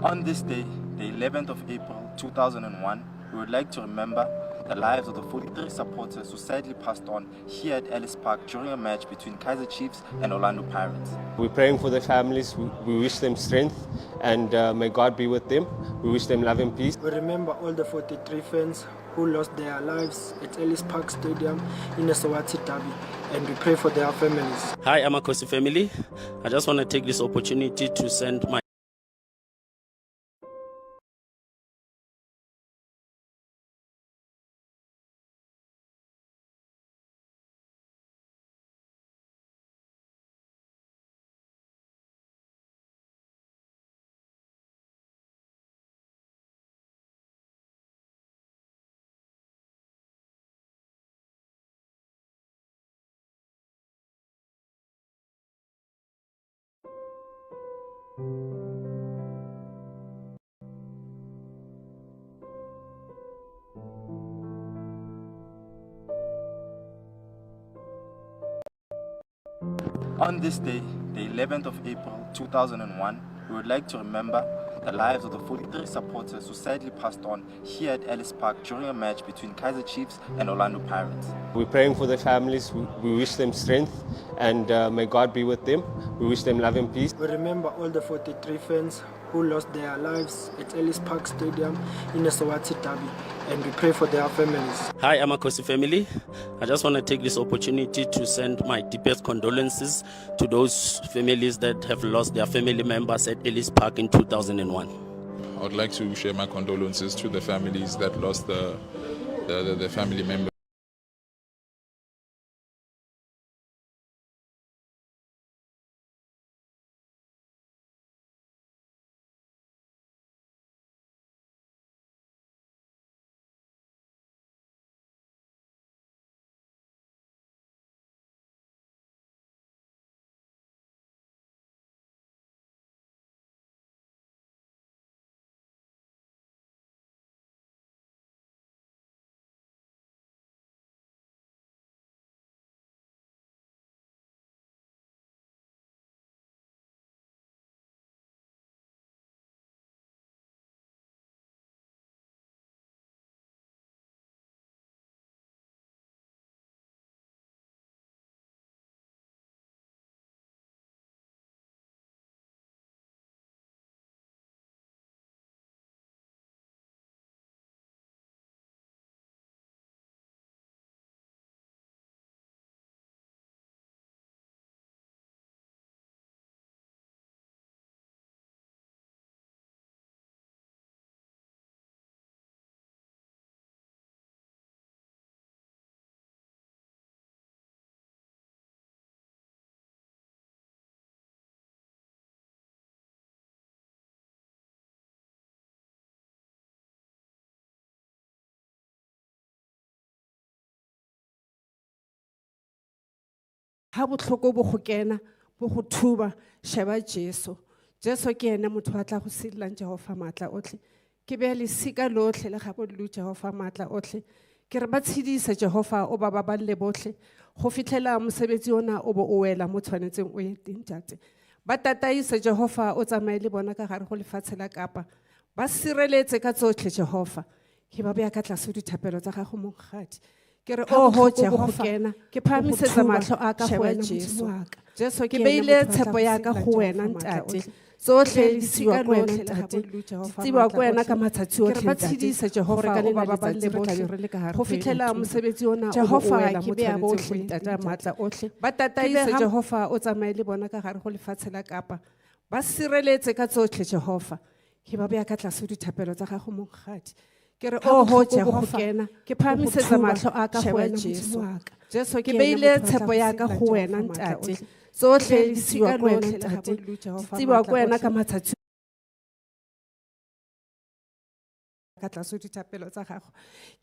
On this day, the 11th of April 2001, we would like to remember the lives of the 43 supporters who sadly passed on here at Ellis Park during a match between Kaiser Chiefs and Orlando Pirates. We're praying for the families. We wish them strength, and may God be with them. We wish them love and peace. We remember all the 43 fans who lost their lives at Ellis Park Stadium in the Swati Derby, and we pray for their families. Hi, I'm Akosi family. I just want to take this opportunity to send my On this day, the 11th of April 2001, we would like to remember the lives of the 43 supporters who sadly passed on here at Ellis Park during a match between Kaiser Chiefs and Orlando Pirates. We're praying for the families. We wish them strength, and may God be with them. We wish them love and peace. We remember all the 43 fans who lost their lives at Ellis Park Stadium in the Swati Derby, and we pray for their families. Hi, I'm Akosi family. I just want to take this opportunity to send my deepest condolences to those families that have lost their family members at Ellis Park in 2001. I would like to share my condolences to the families that lost the family members. Ha botlhoko bo go kena bo go thuba sheba Jesu ke ene motho a tla go silelang Jehova matla otlhe ke be le sika lotlhe le ga bo lu Jehova matla otlhe ke re ba tshedisa Jehova o ba balle botlhe go fitlhela mosebetsi ona o bo o wela mo tshwanetseng o ye teng tate ba tataisa Jehova o tsamaye le bona ka gare go lefatshe la Kapa ba sireletse ka tsotlhe Jehova ke ba bea ka tlase dithapelo tsa gago mongadi ke re ho Jehova ke phamisetsa mahlo a ka go wena Jesu ke beile tshepo ya ka go wena ntate tsotlhe di siwa go wena ntate tsiwa go wena ka matsatsi otlhe ba tshedisa Jehova ka le ba balle botlhe go fitlhela mosebetsi ona Jehova ke bea botlhe tata matla otlhe ba tataisa Jehova o tsamaye le bona ka gare go lefatshe la Kapa ba sireletse ka tsotlhe Jehova ke ba bea ka tlase dithapelo tsa gago mongadi ke re ho Jehova ke phamisetsa mahlo a ka go wena Jesu ke beile tshepo ya ka go wena ntate tsotlhe di siwa go wena ntate tsiwa go wena ka matsatsi ka tlase dithapelo tsa gago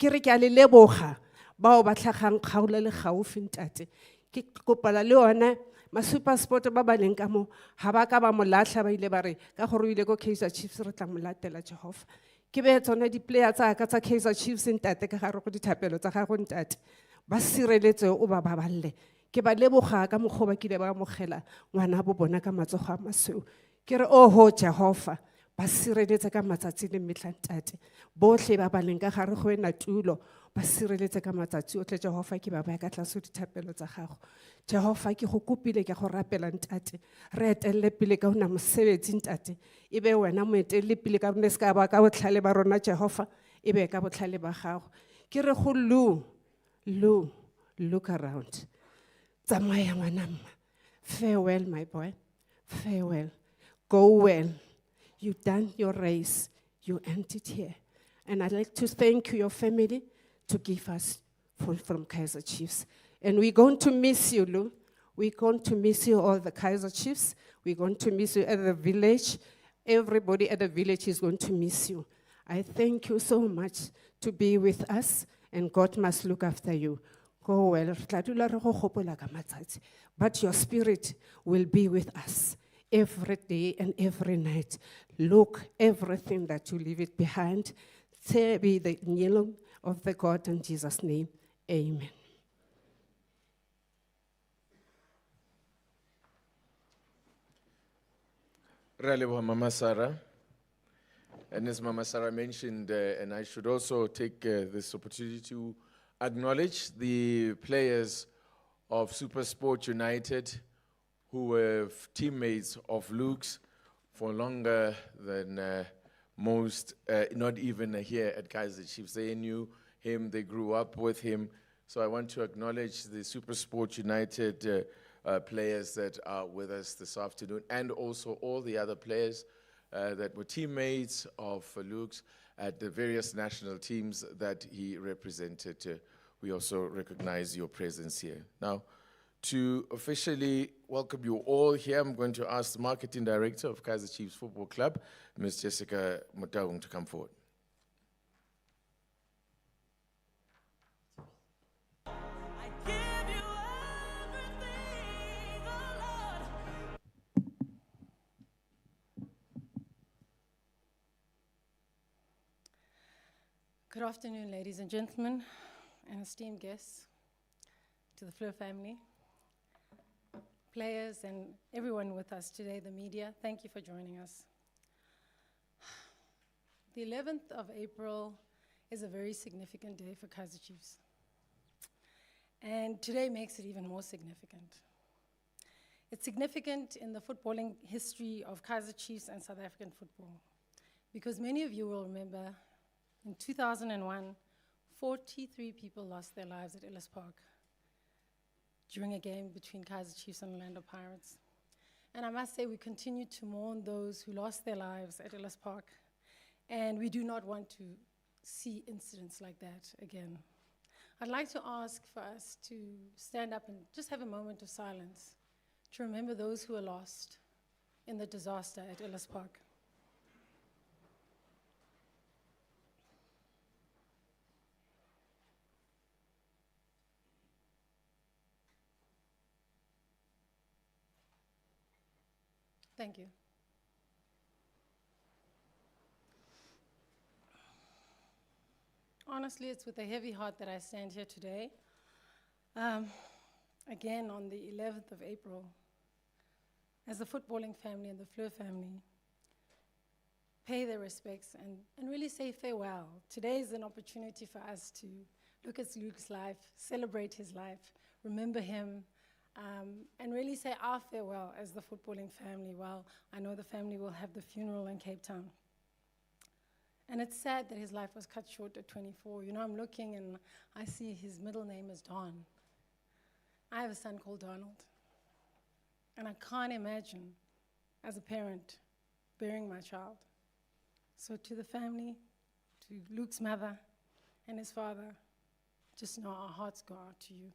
ke re ke a le leboga bao ba tlhagang kgaola le gaufi ntate ke kopala le yona ma super sport ba ba leng ka mo ha ba ka ba molatla ba ile ba re ka gore o ile go Kaiser Chiefs re tla molatela Jehova ke be tsone di player tsa ka tsa Kaiser Chiefs ntate ka gare go dithapelo tsa gago ntate ba sireletse o ba baballe ke ba leboga ka mogoba ke le ba mogela ngwana bo bona ka matsogo a maseo ke re ho Jehova ba sireletse ka matsatsi le metlha ntate bohle ba ba leng ka gare go wena tulo ba sireletse ka matsatsi otle Jehova ke ba baya ka tlase ho dithapelo tsa gago Jehova ke go kopile ke go rapela ntate re etelle pele ka ona mosebetsi ntate ebe wena mo etelle pele ka rona se ka ba ka botlhale ba rona Jehova ebe ka botlhale ba gago ke re go look around tsamaya ngwana mma farewell my boy farewell go well you've done your race you ended here and I'd like to thank you, your family to give us from Kaiser Chiefs and we're going to miss you Lou we're going to miss you all the Kaiser Chiefs we're going to miss you at the village everybody at the village is going to miss you I thank you so much to be with us and God must look after you go well but your spirit will be with us every day and every night look everything that you leave it behind say be the kneeling of the God in Jesus name amen Relebo Mama Sarah. And as Mama Sarah mentioned, and I should also take this opportunity to acknowledge the players of Super Sport United who were teammates of Luke's for longer than most, not even here at Kaiser Chiefs. They knew him, they grew up with him. So I want to acknowledge the Super Sport United players that are with us this afternoon, and also all the other players that were teammates of Luke's at the various national teams that he represented. We also recognize your presence here. Now, to officially welcome you all here, I'm going to ask the Marketing Director of Kaiser Chiefs Football Club, Ms. Jessica Motaung, to come forward. Good afternoon, ladies and gentlemen, and esteemed guests, to the Fleur family, players, and everyone with us today, the media. Thank you for joining us. The 11th of April is a very significant day for Kaiser Chiefs. And today makes it even more significant. It's significant in the footballing history of Kaiser Chiefs and South African football, because many of you will remember in 2001, 43 people lost their lives at Ellis Park during a game between Kaiser Chiefs and Orlando Pirates. And I must say we continue to mourn those who lost their lives at Ellis Park, and we do not want to see incidents like that again. I'd like to ask for us to stand up and just have a moment of silence to remember those who were lost in the disaster at Ellis Park. Thank you. Honestly, it's with a heavy heart that I stand here today. Again, on the 11th of April, as the footballing family and the Fleur family pay their respects and really say farewell. Today is an opportunity for us to look at Luke's life, celebrate his life, remember him, and really say our farewell as the footballing family. Well, I know the family will have the funeral in Cape Town. And it's sad that his life was cut short at 24. You know, I'm looking and I see his middle name is Don. I have a son called Donald. And I can't imagine, as a parent, burying my child. So to the family, to Luke's mother and his father, just know our hearts go out to you.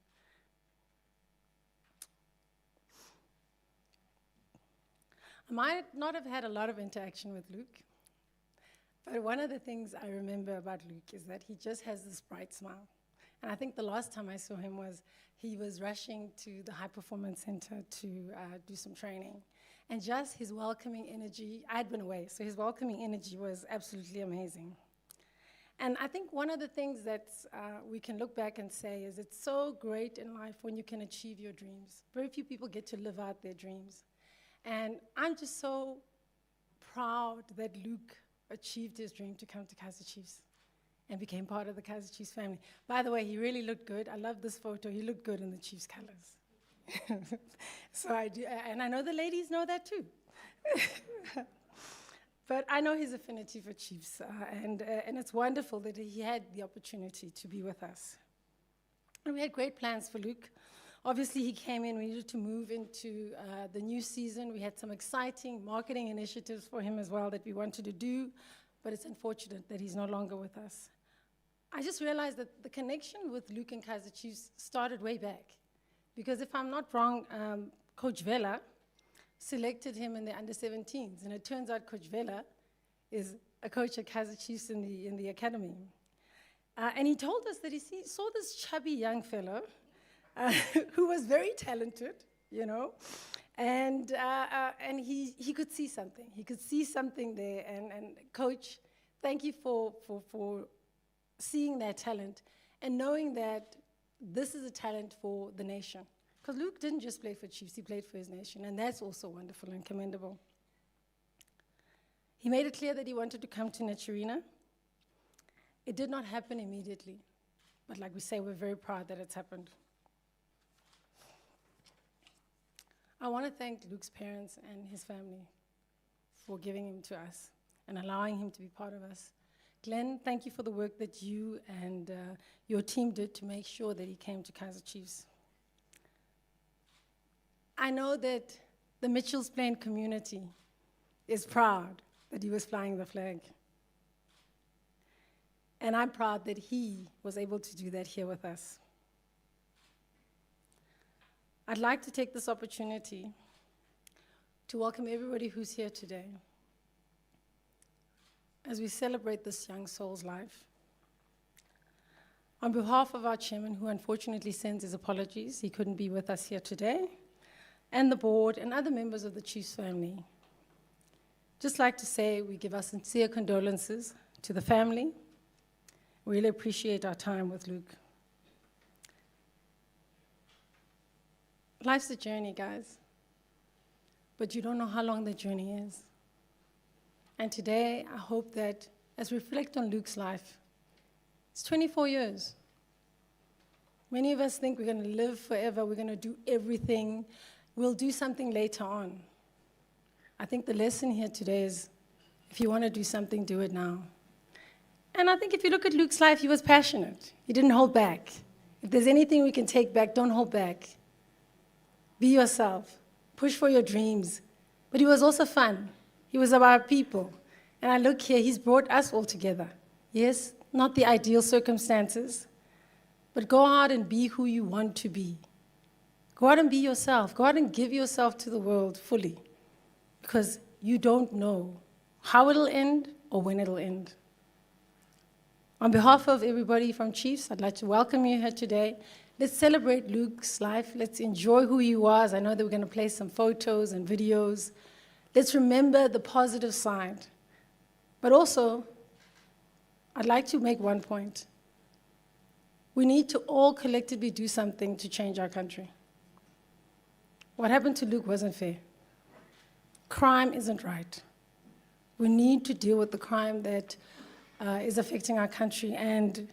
I might not have had a lot of interaction with Luke, but one of the things I remember about Luke is that he just has this bright smile. And I think the last time I saw him was he was rushing to the High Performance Center to do some training. And just his welcoming energy, I'd been away, so his welcoming energy was absolutely amazing. And I think one of the things that we can look back and say is it's so great in life when you can achieve your dreams. Very few people get to live out their dreams. And I'm just so proud that Luke achieved his dream to come to Kaiser Chiefs and became part of the Kaiser Chiefs family. By the way, he really looked good. I love this photo. He looked good in the Chiefs colors. So I do, and I know the ladies know that too. But I know his affinity for Chiefs, and it's wonderful that he had the opportunity to be with us. And we had great plans for Luke. Obviously, he came in, we needed to move into the new season. We had some exciting marketing initiatives for him as well that we wanted to do, but it's unfortunate that he's no longer with us. I just realized that the connection with Luke and Kaiser Chiefs started way back. Because if I'm not wrong, Coach Vela selected him in the under-17s, and it turns out Coach Vela is a coach at Kaiser Chiefs in the academy. And he told us that he saw this chubby young fellow who was very talented, you know, and he could see something. He could see something there, and Coach, thank you for seeing that talent and knowing that this is a talent for the nation. Because Luke didn't just play for Chiefs, he played for his nation, and that's also wonderful and commendable. He made it clear that he wanted to come to Naturina. It did not happen immediately, but like we say, we're very proud that it's happened. I want to thank Luke's parents and his family for giving him to us and allowing him to be part of us. Glenn, thank you for the work that you and your team did to make sure that he came to Kaiser Chiefs. I know that the Mitchells Plain community is proud that he was flying the flag. And I'm proud that he was able to do that here with us. I'd like to take this opportunity to welcome everybody who's here today as we celebrate this young soul's life. On behalf of our chairman, who unfortunately sends his apologies, he couldn't be with us here today, and the board and other members of the Chiefs family, just like to say we give our sincere condolences to the family. We really appreciate our time with Luke. Life's a journey, guys, but you don't know how long the journey is. And today, I hope that as we reflect on Luke's life, it's 24 years. Many of us think we're going to live forever, we're going to do everything, we'll do something later on. I think the lesson here today is, if you want to do something, do it now. And I think if you look at Luke's life, he was passionate. He didn't hold back. If there's anything we can take back, don't hold back. Be yourself. Push for your dreams. But he was also fun. He was about people. And I look here, he's brought us all together. Yes, not the ideal circumstances, but go out and be who you want to be. Go out and be yourself. Go out and give yourself to the world fully, because you don't know how it'll end or when it'll end. On behalf of everybody from Chiefs, I'd like to welcome you here today. Let's celebrate Luke's life. Let's enjoy who he was. I know that we're going to play some photos and videos. Let's remember the positive side. But also, I'd like to make one point. We need to all collectively do something to change our country. What happened to Luke wasn't fair. Crime isn't right. We need to deal with the crime that is affecting our country, and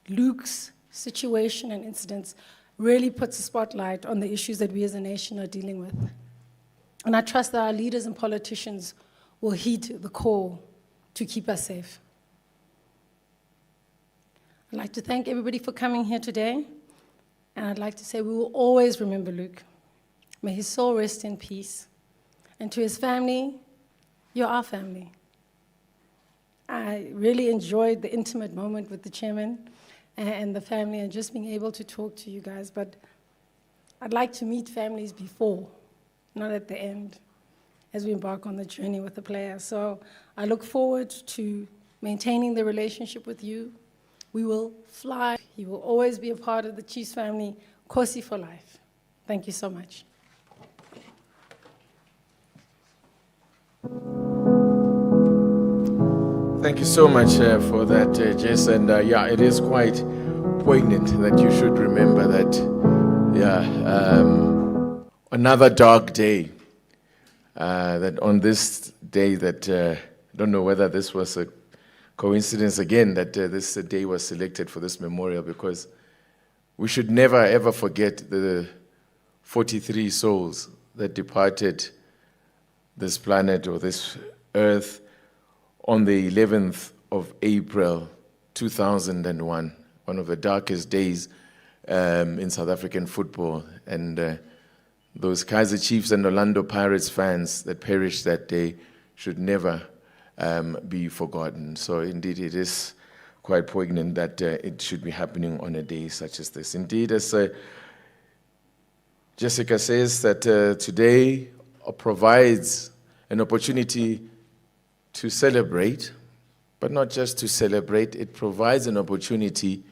Luke's situation and incidents really puts a spotlight on the issues that we as a nation are dealing with. And I trust that our leaders and politicians will heed the call to keep us safe. I'd like to thank everybody for coming here today, and I'd like to say we will always remember Luke. May his soul rest in peace. And to his family, you're our family. I really enjoyed the intimate moment with the chairman and the family and just being able to talk to you guys. But I'd like to meet families before, not at the end, as we embark on the journey with the players. So I look forward to maintaining the relationship with you. We will fly. He will always be a part of the Chiefs family. Kosi for life. Thank you so much. Thank you so much for that, Jess. And yeah, it is quite poignant that you should remember that, another dark day. that on this day that, I don't know whether this was a coincidence again, that this day was selected for this memorial, because we should never ever forget the 43 souls that departed this planet or this earth on the 11th of April 2001, one of the darkest days in South African football. And those Kaiser Chiefs and Orlando Pirates fans that perished that day should never be forgotten. So indeed, it is quite poignant that it should be happening on a day such as this. Indeed, as Jessica says, that today provides an opportunity to celebrate, but not just to celebrate, it provides an opportunity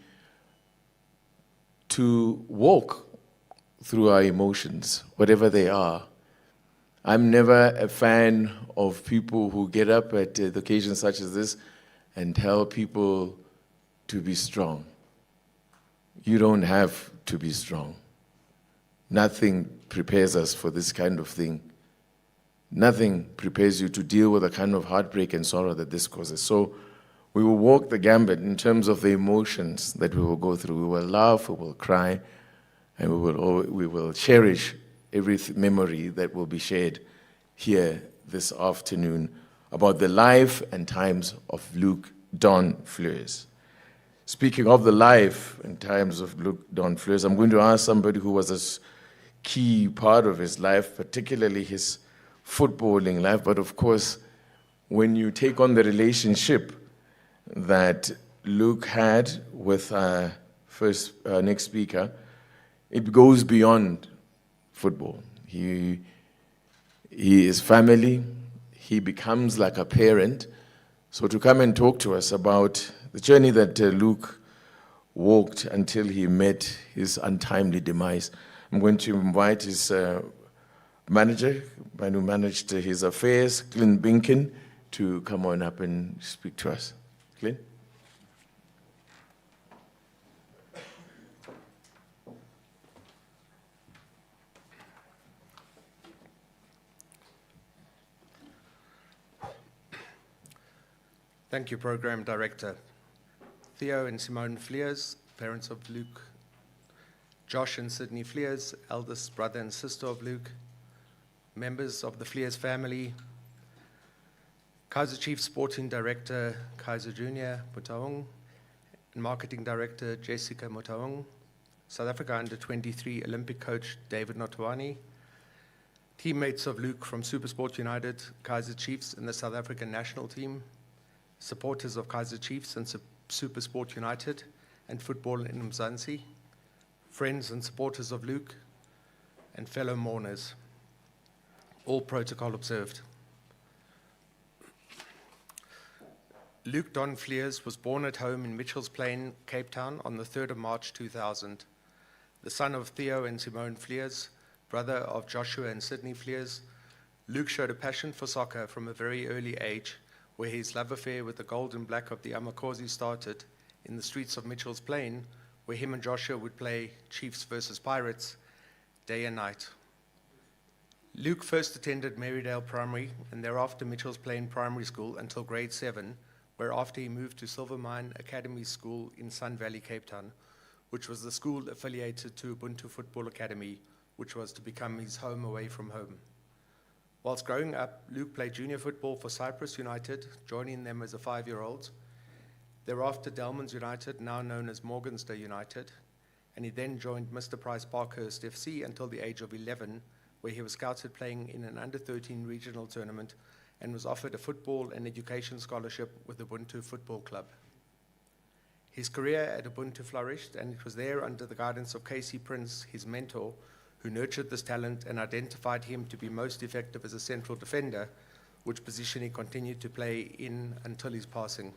to walk through our emotions, whatever they are. I'm never a fan of people who get up at occasions such as this and tell people to be strong. You don't have to be strong. Nothing prepares us for this kind of thing. Nothing prepares you to deal with the kind of heartbreak and sorrow that this causes. So we will walk the gambit in terms of the emotions that we will go through. We will laugh, we will cry, and we will cherish every memory that will be shared here this afternoon about the life and times of Luke Don Fleurs. Speaking of the life and times of Luke Don Fleurs, I'm going to ask somebody who was a key part of his life, particularly his footballing life, but of course, when you take on the relationship that Luke had with our next speaker, it goes beyond football. He is family. He becomes like a parent. So to come and talk to us about the journey that Luke walked until he met his untimely demise, I'm going to invite his manager, man who managed his affairs, Clint Binkin, to come on up and speak to us. Clint? Thank you, Program Director. Theo and Simone Fleurs, parents of Luke. Josh and Sydney Fleurs, eldest brother and sister of Luke. Members of the Fleurs family. Kaiser Chiefs Sporting Director Kaiser Jr. Motaung, and Marketing Director Jessica Motaung. South Africa Under-23 Olympic coach David Notwani. Teammates of Luke from SuperSport United, Kaiser Chiefs, and the South African national team. Supporters of Kaiser Chiefs and SuperSport United and football in Mzansi. Friends and supporters of Luke, and fellow mourners. All protocol observed. Luke Don Fleurs was born at home in Mitchell's Plain, Cape Town on the 3rd of March 2000. The son of Theo and Simone Fleurs, brother of Joshua and Sydney Fleurs, Luke showed a passion for soccer from a very early age, where his love affair with the gold and black of the Amakosi started in the streets of Mitchell's Plain, where him and Joshua would play Chiefs versus Pirates day and night. Luke first attended Marydale Primary and thereafter Mitchell's Plain Primary School until grade 7, whereafter he moved to Silvermine Academy School in Sun Valley, Cape Town, which was the school affiliated to Ubuntu Football Academy, which was to become his home away from home. Whilst growing up, Luke played junior football for Cyprus United, joining them as a 5-year-old. Thereafter, Delmans United, now known as Morganster United, and he then joined Mr. Price Parkhurst FC until the age of 11, where he was scouted playing in an under-13 regional tournament and was offered a football and education scholarship with Ubuntu Football Club. His career at Ubuntu flourished, and it was there under the guidance of Casey Prince, his mentor, who nurtured this talent and identified him to be most effective as a central defender, which position he continued to play in until his passing.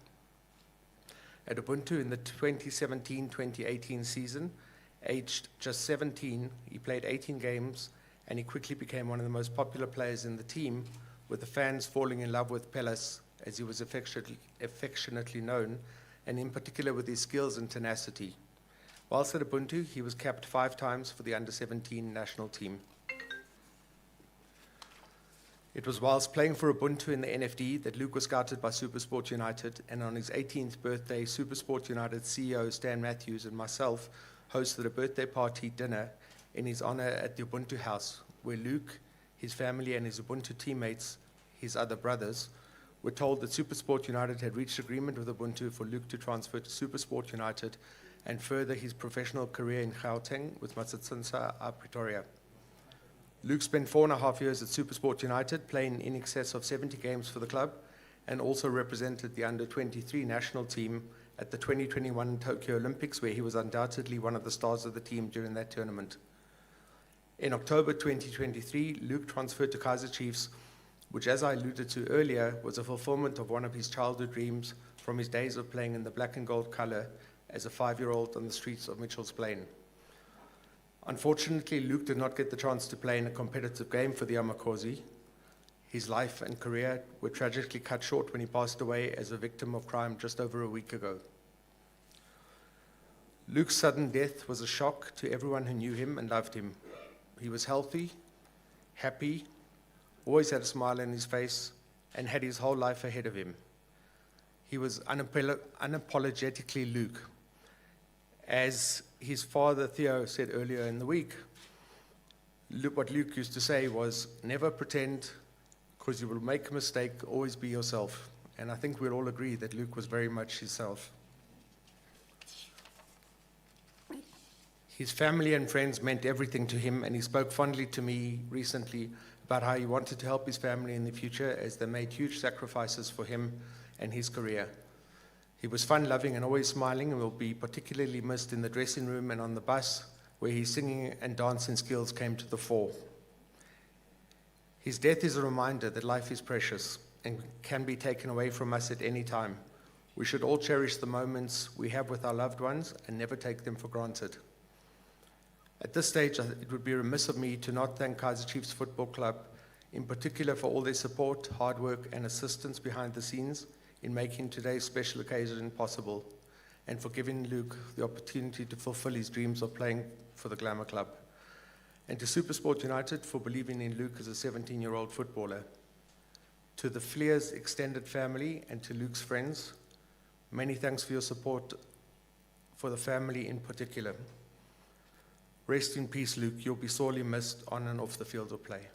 At Ubuntu in the 2017-2018 season, aged just 17, he played 18 games, and he quickly became one of the most popular players in the team, with the fans falling in love with Pellas, as he was affectionately known, and in particular with his skills and tenacity. Whilst at Ubuntu, he was capped 5 times for the under-17 national team. It was whilst playing for Ubuntu in the NFD that Luke was scouted by Supersport United, and on his 18th birthday, Supersport United CEO Stan Matthews and myself hosted a birthday party dinner in his honor at the Ubuntu house, where Luke, his family, and his Ubuntu teammates, his other brothers, were told that Supersport United had reached agreement with Ubuntu for Luke to transfer to Supersport United and further his professional career in Gauteng with Matsatsinsa Pretoria. Luke spent 4.5 years at Supersport United, playing in excess of 70 games for the club, and also represented the under-23 national team at the 2021 Tokyo Olympics, where he was undoubtedly one of the stars of the team during that tournament. In October 2023, Luke transferred to Kaiser Chiefs, which, as I alluded to earlier, was a fulfillment of one of his childhood dreams from his days of playing in the black and gold colour as a 5-year-old on the streets of Mitchell's Plain. Unfortunately, Luke did not get the chance to play in a competitive game for the Amakosi. His life and career were tragically cut short when he passed away as a victim of crime just over a week ago. Luke's sudden death was a shock to everyone who knew him and loved him. He was healthy, happy, always had a smile on his face, and had his whole life ahead of him. He was unapologetically Luke. As his father, Theo, said earlier in the week, what Luke used to say was, never pretend, because you will make a mistake, always be yourself. And I think we'll all agree that Luke was very much himself. His family and friends meant everything to him, and he spoke fondly to me recently about how he wanted to help his family in the future as they made huge sacrifices for him and his career. He was fun-loving and always smiling, and will be particularly missed in the dressing room and on the bus, where his singing and dancing skills came to the fore. His death is a reminder that life is precious and can be taken away from us at any time. We should all cherish the moments we have with our loved ones and never take them for granted. At this stage, it would be remiss of me to not thank Kaiser Chiefs Football Club, in particular for all their support, hard work, and assistance behind the scenes in making today's special occasion possible, and for giving Luke the opportunity to fulfill his dreams of playing for the Glamour Club. And to Supersport United for believing in Luke as a 17-year-old footballer. To the Fleur's extended family and to Luke's friends, many thanks for your support for the family in particular. Rest in peace, Luke. You'll be sorely missed on and off the field of play.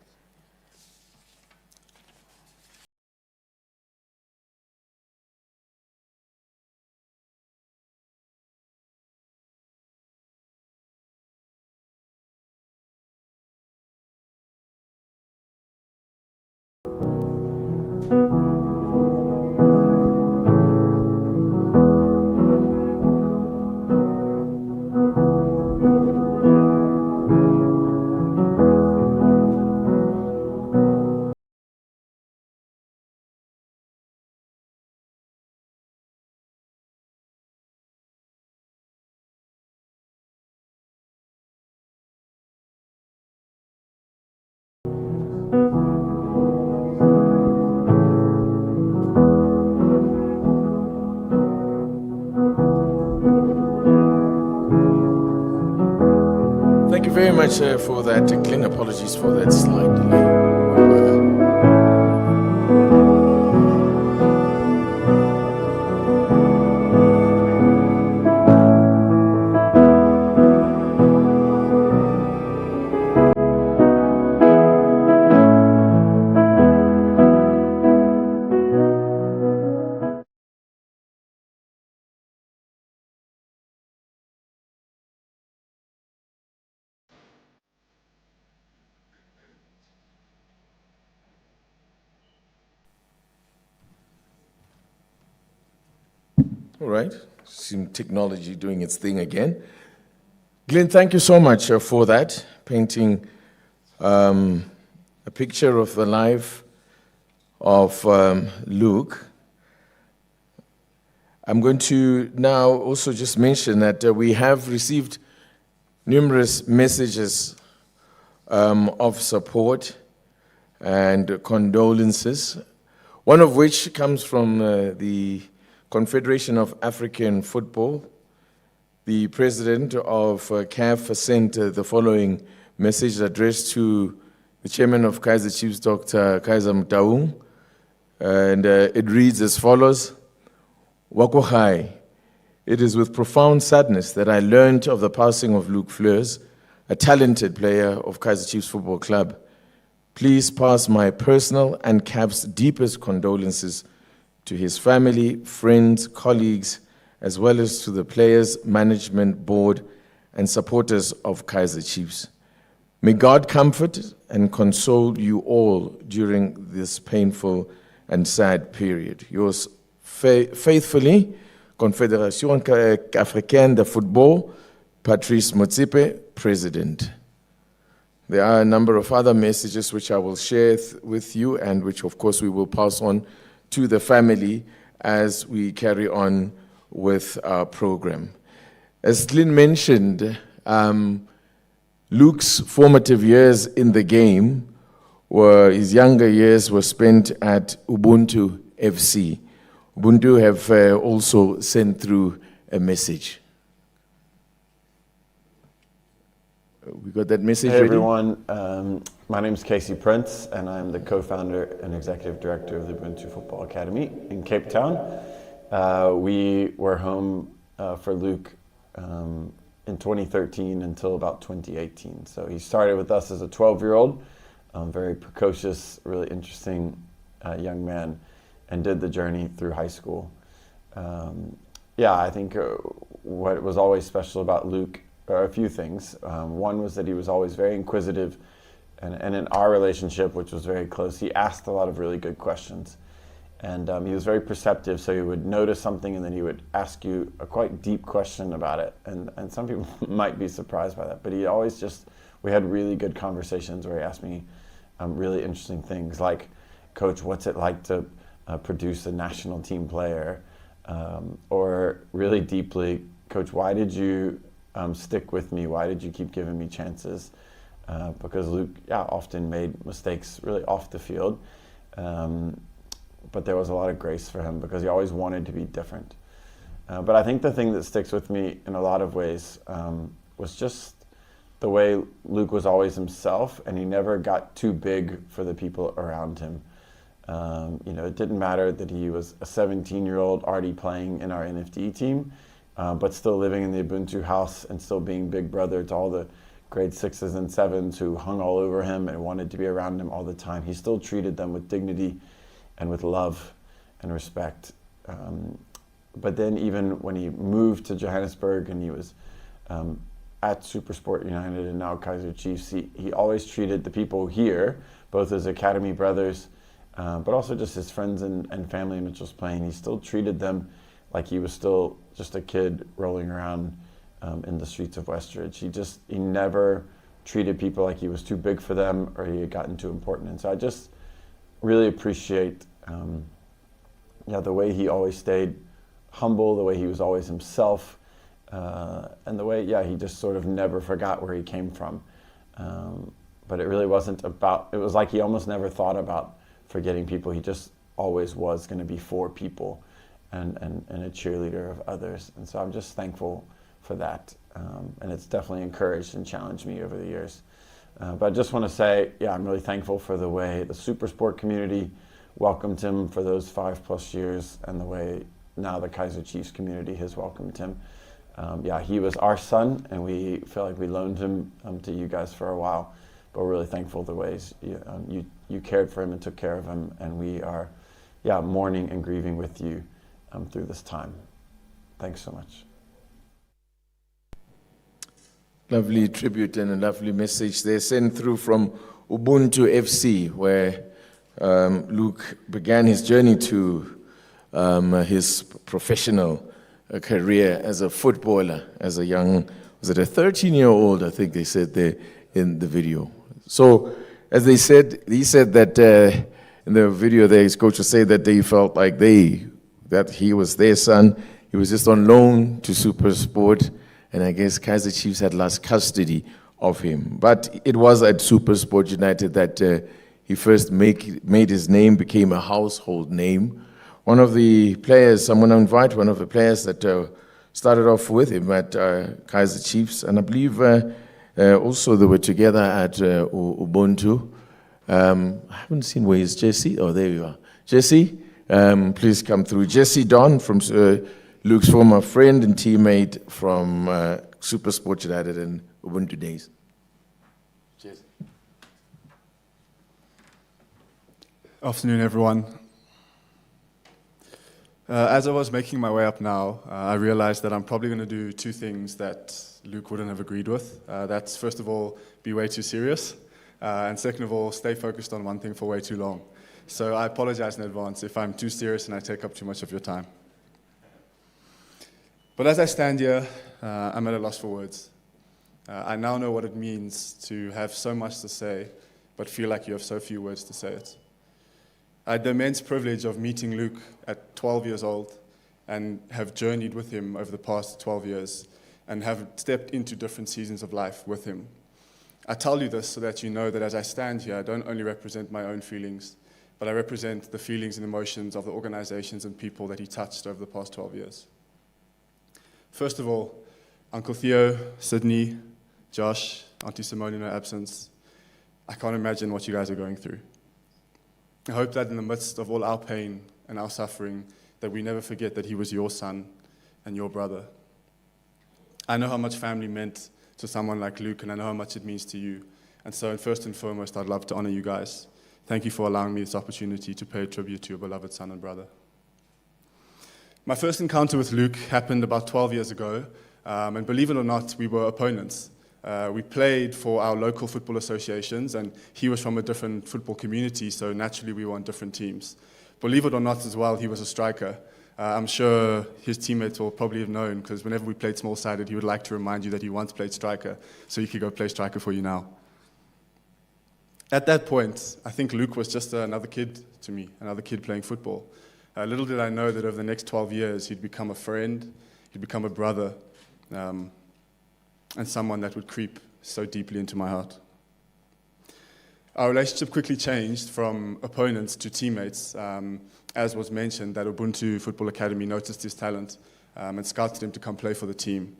Thank you very much for that, Glenn. Apologies for that slight delay. All right, some technology doing its thing again. Glenn, thank you so much for that, painting a picture of the life of Luke. I'm going to now also just mention that we have received numerous messages of support and condolences, one of which comes from the Confederation of African Football. The president of CAF sent the following message addressed to the chairman of Kaiser Chiefs, Dr. Kaiser Mtaung, and it reads as follows: Wakohai, it is with profound sadness that I learned of the passing of Luke Fleur, a talented player of Kaiser Chiefs Football Club. Please pass my personal and CAF's deepest condolences to his family, friends, colleagues, as well as to the players, management, board, and supporters of Kaiser Chiefs. May God comfort and console you all during this painful and sad period. Yours faithfully, Confédération Africaine de Football, Patrice Motsepe, President. There are a number of other messages which I will share with you and which, of course, we will pass on to the family as we carry on with our program. As Lynn mentioned, Luke's formative years in the game his younger years were spent at Ubuntu FC. Ubuntu have also sent through a message. We got that message Hey ready? everyone, my name is Casey Prince and I'm the co-founder and executive director of the Ubuntu Football Academy in Cape Town. We were home for Luke in 2013 until about 2018. So he started with us as a 12-year-old, very precocious, really interesting young man, and did the journey through high school. I think what was always special about Luke are a few things. One was that he was always very inquisitive, and in our relationship, which was very close, he asked a lot of really good questions. And he was very perceptive, so he would notice something and then he would ask you a quite deep question about it. And some people might be surprised by that, but he always we had really good conversations where he asked me really interesting things like, Coach, what's it like to produce a national team player? Or really deeply, Coach, why did you stick with me? Why did you keep giving me chances? Because Luke, often made mistakes really off the field. But there was a lot of grace for him because he always wanted to be different. But I think the thing that sticks with me in a lot of ways was just the way Luke was always himself, and he never got too big for the people around him. It didn't matter that he was a 17-year-old already playing in our NFD team, but still living in the Ubuntu house and still being big brother to all the grade 6s and 7s who hung all over him and wanted to be around him all the time. He still treated them with dignity and with love and respect. But then even when he moved to Johannesburg and he was at SuperSport United and now Kaiser Chiefs, he always treated the people here, both as academy brothers, but also just his friends and family in Mitchell's Plain. He still treated them like he was still just a kid rolling around in the streets of Westridge. He never treated people like he was too big for them or he had gotten too important. And so I just really appreciate the way he always stayed humble, the way he was always himself, and the way, he just sort of never forgot where he came from. But it really wasn't about, it was like he almost never thought about forgetting people. He just always was going to be for people and a cheerleader of others. And so I'm just thankful for that. And it's definitely encouraged and challenged me over the years. But I just want to say, I'm really thankful for the way the SuperSport community welcomed him for those 5+ years and the way now the Kaiser Chiefs community has welcomed him. He was our son and we feel like we loaned him to you guys for a while, but we're really thankful the ways you cared for him and took care of him, and we are mourning and grieving with you through this time. Thanks so much. Lovely tribute and a lovely message they sent through from Ubuntu FC, where Luke began his journey to his professional career as a footballer, as a young, was it a 13-year-old, I think they said there in the video. So, as they said, he said that in the video there, his coach was saying that they felt like that he was their son. He was just on loan to SuperSport, and I guess Kaiser Chiefs had lost custody of him. But it was at SuperSport United that he first made his name, became a household name. One of the players, I'm going to invite one of the players that started off with him at Kaiser Chiefs, and I believe also they were together at Ubuntu. I haven't seen, where is Jesse? Oh, there you are. Jesse, please come through. Jesse Don, from Luke's former friend and teammate from Supersport United and Ubuntu days. Jesse. Afternoon, everyone. As I was making my way up now, I realized that I'm probably going to do two things that Luke wouldn't have agreed with. That's, first of all, be way too serious, and second of all, stay focused on one thing for way too long. So I apologize in advance if I'm too serious and I take up too much of your time. But as I stand here, I'm at a loss for words. I now know what it means to have so much to say, but feel like you have so few words to say it. I had the immense privilege of meeting Luke at 12 years old and have journeyed with him over the past 12 years and have stepped into different seasons of life with him. I tell you this so that you know that as I stand here, I don't only represent my own feelings, but I represent the feelings and emotions of the organizations and people that he touched over the past 12 years. First of all, Uncle Theo, Sydney, Josh, Auntie Simone in her absence, I can't imagine what you guys are going through. I hope that in the midst of all our pain and our suffering, that we never forget that he was your son and your brother. I know how much family meant to someone like Luke, and I know how much it means to you. And so, first and foremost, I'd love to honor you guys. Thank you for allowing me this opportunity to pay tribute to your beloved son and brother. My first encounter with Luke happened about 12 years ago, and believe it or not, we were opponents. We played for our local football associations, and he was from a different football community, so naturally we were on different teams. Believe it or not as well, he was a striker. I'm sure his teammates will probably have known, because whenever we played small-sided, he would like to remind you that he once played striker, so he could go play striker for you now. At that point, I think Luke was just another kid to me, another kid playing football. Little did I know that over the next 12 years, he'd become a friend, he'd become a brother, and someone that would creep so deeply into my heart. Our relationship quickly changed from opponents to teammates. As was mentioned, that Ubuntu Football Academy noticed his talent and scouted him to come play for the team.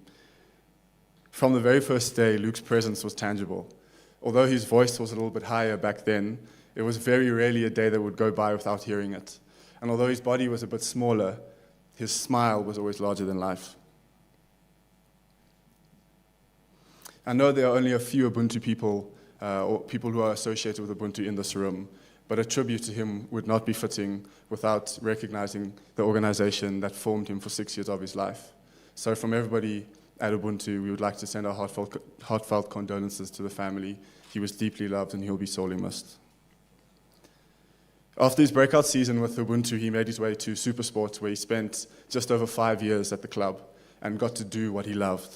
From the very first day, Luke's presence was tangible. Although his voice was a little bit higher back then, it was very rarely a day that would go by without hearing it. And although his body was a bit smaller, his smile was always larger than life. I know there are only a few Ubuntu people, or people who are associated with Ubuntu in this room, but a tribute to him would not be fitting without recognizing the organization that formed him for 6 years of his life. So from everybody at Ubuntu, we would like to send our heartfelt condolences to the family. He was deeply loved and he'll be sorely missed. After his breakout season with Ubuntu, he made his way to Supersport, where he spent just over 5 years at the club and got to do what he loved.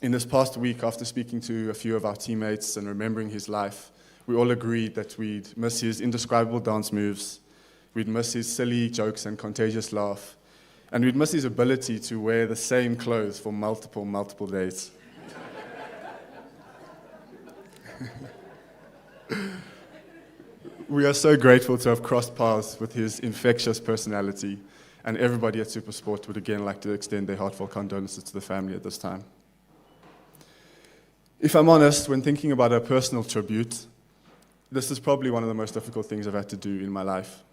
In this past week, after speaking to a few of our teammates and remembering his life, we all agreed that we'd miss his indescribable dance moves, we'd miss his silly jokes and contagious laugh, and we'd miss his ability to wear the same clothes for multiple days. We are so grateful to have crossed paths with his infectious personality, and everybody at Supersport would again like to extend their heartfelt condolences to the family at this time. If I'm honest, when thinking about a personal tribute, this is probably one of the most difficult things I've had to do in my life.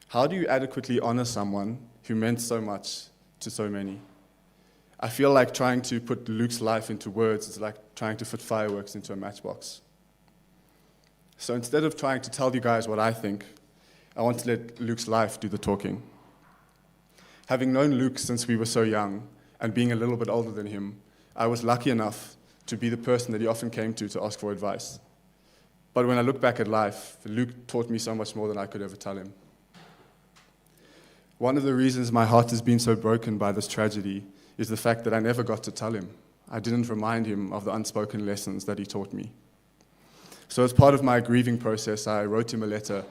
How do you adequately honor someone who meant so much to so many? I feel like trying to put Luke's life into words is like trying to fit fireworks into a matchbox. So instead of trying to tell you guys what I think, I want to let Luke's life do the talking. Having known Luke since we were so young, and being a little bit older than him, I was lucky enough to be the person that he often came to ask for advice. But when I look back at life, Luke taught me so much more than I could ever tell him. One of the reasons my heart has been so broken by this tragedy is the fact that I never got to tell him. I didn't remind him of the unspoken lessons that he taught me. So as part of my grieving process, I wrote him a letter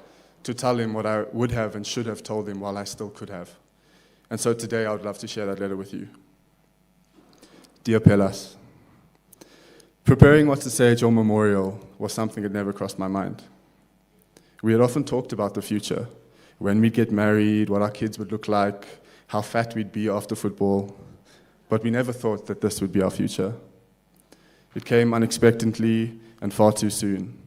to tell him what I would have and should have told him while I still could have. And so today I would love to share that letter with you. Dear Pelas, preparing what to say at your memorial was something that never crossed my mind. We had often talked about the future, when we'd get married, what our kids would look like, how fat we'd be after football, but we never thought that this would be our future. It came unexpectedly and far too soon.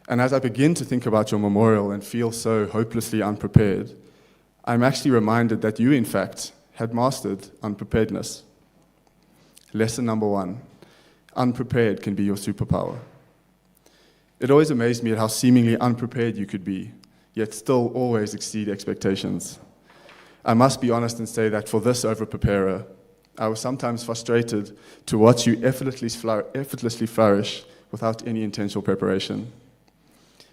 And as I begin to think about your memorial and feel so hopelessly unprepared, I'm actually reminded that you, in fact, had mastered unpreparedness. Lesson number 1, unprepared can be your superpower. It always amazed me at how seemingly unprepared you could be, yet still always exceed expectations. I must be honest and say that for this over-preparer, I was sometimes frustrated to watch you effortlessly flourish without any intentional preparation.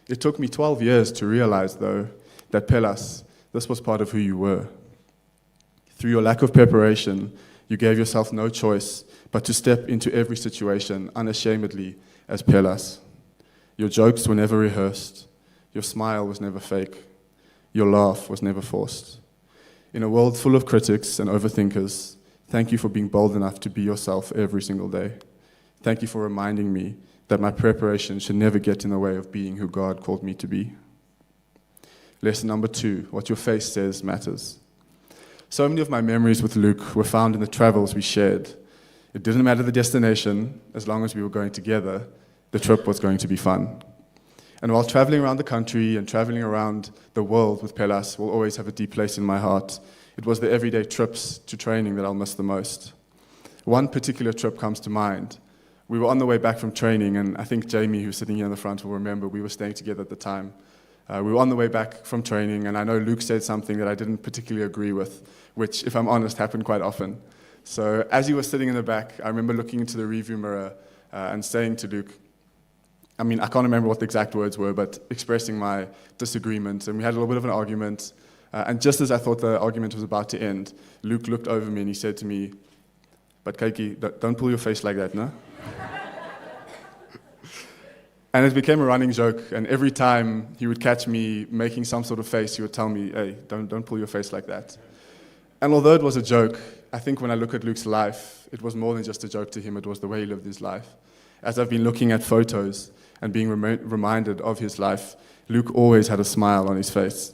It took me 12 years to realize, though, that Pelas, this was part of who you were. Through your lack of preparation, you gave yourself no choice but to step into every situation unashamedly as Pelas. Your jokes were never rehearsed. Your smile was never fake. Your laugh was never forced. In a world full of critics and overthinkers, thank you for being bold enough to be yourself every single day. Thank you for reminding me that my preparation should never get in the way of being who God called me to be. Lesson number 2, what your face says matters. So many of my memories with Luke were found in the travels we shared. It didn't matter the destination, as long as we were going together, the trip was going to be fun. And while traveling around the country and traveling around the world with Pelas will always have a deep place in my heart, it was the everyday trips to training that I'll miss the most. One particular trip comes to mind. We were on the way back from training, and I think Jamie, who's sitting here in the front, will remember we were staying together at the time. We were on the way back from training, and I know Luke said something that I didn't particularly agree with, which, if I'm honest, happened quite often. So as he was sitting in the back, I remember looking into the rearview mirror and saying to Luke, I can't remember what the exact words were, but expressing my disagreement, and we had a little bit of an argument. And just as I thought the argument was about to end, Luke looked over me and he said to me, "But Kaiki, don't pull your face like that, no?" And it became a running joke, and every time he would catch me making some sort of face, he would tell me, "Hey, don't pull your face like that." And although it was a joke, I think when I look at Luke's life, it was more than just a joke to him, it was the way he lived his life. As I've been looking at photos and being reminded of his life, Luke always had a smile on his face.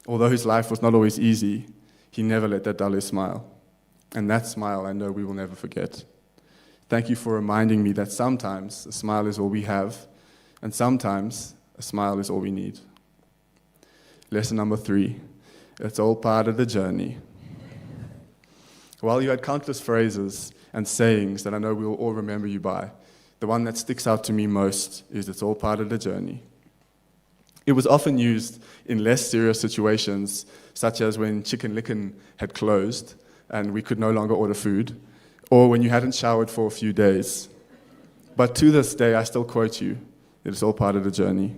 Although his life was not always easy, he never let that dull his smile. And that smile I know we will never forget. Thank you for reminding me that sometimes a smile is all we have, and sometimes a smile is all we need. Lesson number 3, it's all part of the journey. While you had countless phrases and sayings that I know we will all remember you by, the one that sticks out to me most is it's all part of the journey. It was often used in less serious situations, such as when Chicken Licken had closed and we could no longer order food, or when you hadn't showered for a few days. But to this day, I still quote you, it's all part of the journey.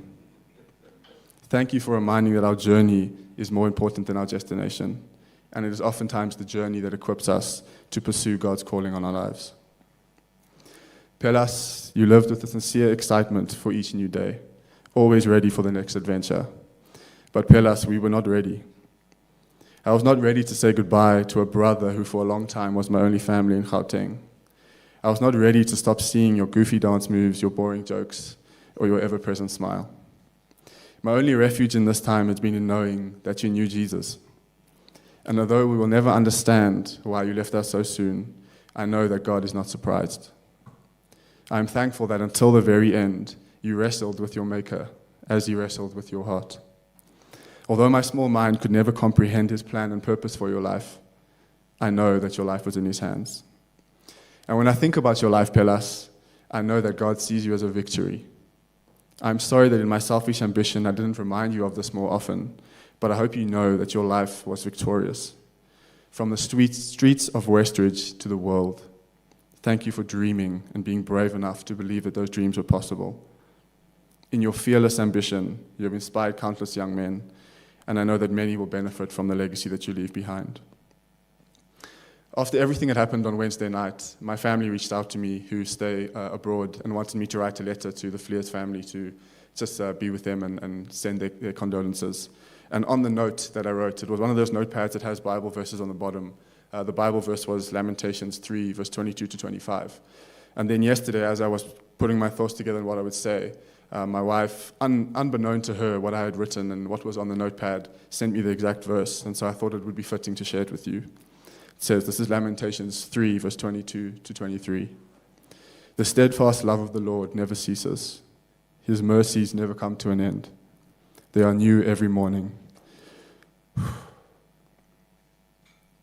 Thank you for reminding that our journey is more important than our destination, and it is oftentimes the journey that equips us to pursue God's calling on our lives. Pelas, you lived with a sincere excitement for each new day, always ready for the next adventure. But Pelas, we were not ready. I was not ready to say goodbye to a brother who for a long time was my only family in Gauteng. I was not ready to stop seeing your goofy dance moves, your boring jokes, or your ever-present smile. My only refuge in this time has been in knowing that you knew Jesus. And although we will never understand why you left us so soon, I know that God is not surprised. I am thankful that until the very end, you wrestled with your Maker as you wrestled with your heart. Although my small mind could never comprehend his plan and purpose for your life, I know that your life was in his hands. And when I think about your life, Pelas, I know that God sees you as a victory. I'm sorry that in my selfish ambition, I didn't remind you of this more often, but I hope you know that your life was victorious. From the streets of Westridge to the world, thank you for dreaming and being brave enough to believe that those dreams were possible. In your fearless ambition, you have inspired countless young men, and I know that many will benefit from the legacy that you leave behind. After everything that happened on Wednesday night, my family reached out to me who stay abroad and wanted me to write a letter to the Fleur's family to just be with them and send their condolences. And on the note that I wrote, it was one of those notepads that has Bible verses on the bottom. The Bible verse was Lamentations 3, verse 22 to 25. And then yesterday, as I was putting my thoughts together and what I would say, my wife, unbeknown to her what I had written and what was on the notepad, sent me the exact verse, and so I thought it would be fitting to share it with you. It says, this is Lamentations 3, verse 22 to 23. The steadfast love of the Lord never ceases. His mercies never come to an end. They are new every morning.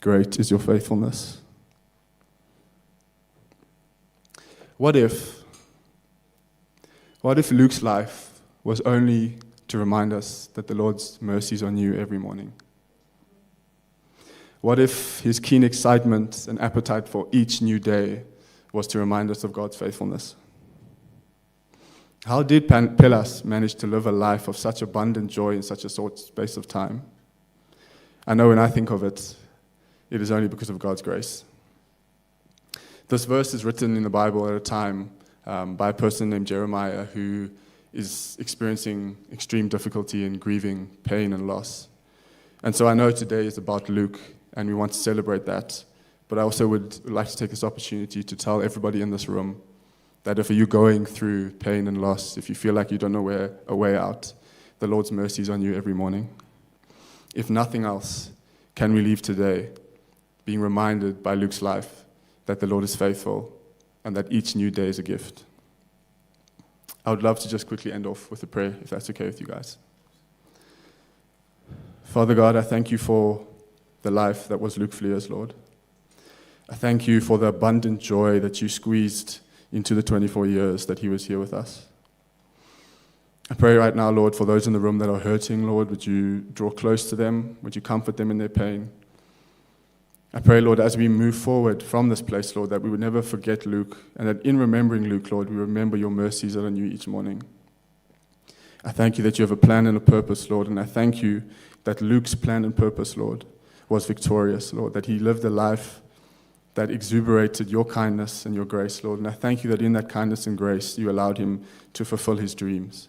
Great is your faithfulness. What if Luke's life was only to remind us that the Lord's mercies are new every morning? What if his keen excitement and appetite for each new day was to remind us of God's faithfulness? How did Pelas manage to live a life of such abundant joy in such a short space of time? I know when I think of it, it is only because of God's grace. This verse is written in the Bible at a time by a person named Jeremiah who is experiencing extreme difficulty in grieving pain and loss. And so I know today is about Luke, and we want to celebrate that. But I also would like to take this opportunity to tell everybody in this room that if you're going through pain and loss, if you feel like you don't know a way out, the Lord's mercies on you every morning. If nothing else, can we leave today being reminded by Luke's life that the Lord is faithful and that each new day is a gift? I would love to just quickly end off with a prayer, if that's okay with you guys. Father God, I thank you for the life that was Luke Fleur's, Lord. I thank you for the abundant joy that you squeezed into the 24 years that he was here with us. I pray right now, Lord, for those in the room that are hurting, Lord, would you draw close to them? Would you comfort them in their pain? I pray, Lord, as we move forward from this place, Lord, that we would never forget Luke, and that in remembering Luke, Lord, we remember your mercies that are new each morning. I thank you that you have a plan and a purpose, Lord, and I thank you that Luke's plan and purpose, Lord, was victorious, Lord, that he lived a life that exuberated your kindness and your grace, Lord. And I thank you that in that kindness and grace, you allowed him to fulfill his dreams.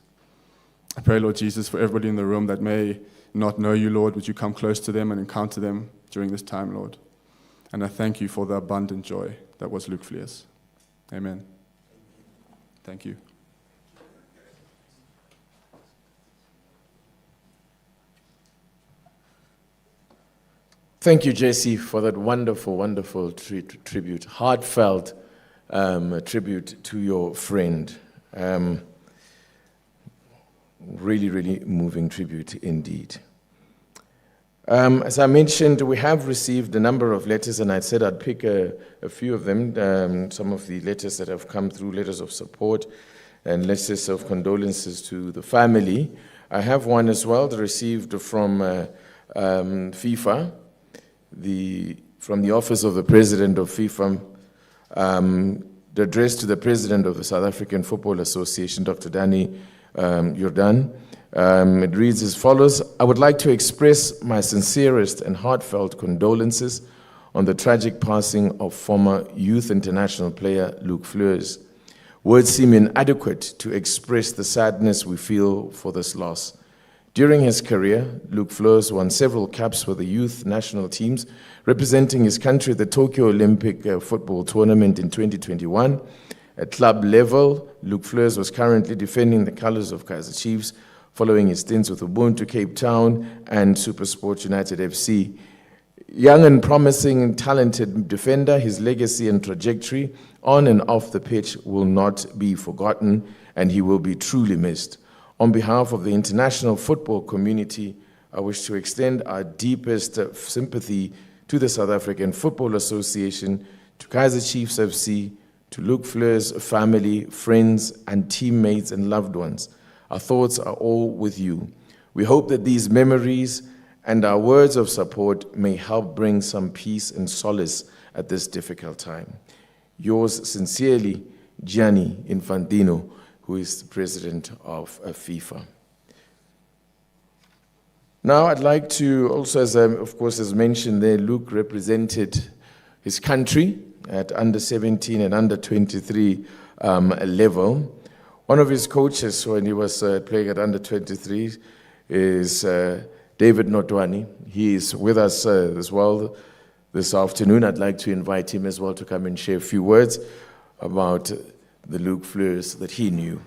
I pray, Lord Jesus, for everybody in the room that may not know you, Lord, would you come close to them and encounter them during this time, Lord. And I thank you for the abundant joy that was Luke Fleur's. Amen. Thank you. Thank you, Jesse, for that wonderful, wonderful tribute, heartfelt tribute to your friend. Really, really moving tribute indeed. As I mentioned, we have received a number of letters, and I said I'd pick a few of them, some of the letters that have come through, letters of support and letters of condolences to the family. I have one as well that received from FIFA, from the Office of the President of FIFA, addressed to the President of the South African Football Association, Dr. Danny Jordan. It reads as follows: I would like to express my sincerest and heartfelt condolences on the tragic passing of former youth international player Luke Fleur. Words seem inadequate to express the sadness we feel for this loss. During his career, Luke Fleur won several caps for the youth national teams, representing his country at the Tokyo Olympic football tournament in 2021. At club level, Luke Fleur was currently defending the colors of Kaiser Chiefs, following his stints with Ubuntu Cape Town and SuperSport United FC. Young and promising and talented defender, his legacy and trajectory on and off the pitch will not be forgotten, and he will be truly missed. On behalf of the international football community, I wish to extend our deepest sympathy to the South African Football Association, to Kaiser Chiefs FC, to Luke Fleur's family, friends, and teammates and loved ones. Our thoughts are all with you. We hope that these memories and our words of support may help bring some peace and solace at this difficult time. Yours sincerely, Gianni Infantino, who is the president of FIFA. Now I'd like to also, of course, as mentioned there, Luke represented his country at under 17 and under 23 level. One of his coaches when he was playing at under 23 is David Notwani. He is with us as well this afternoon. I'd like to invite him as well to come and share a few words about the Luke Fleurs that he knew.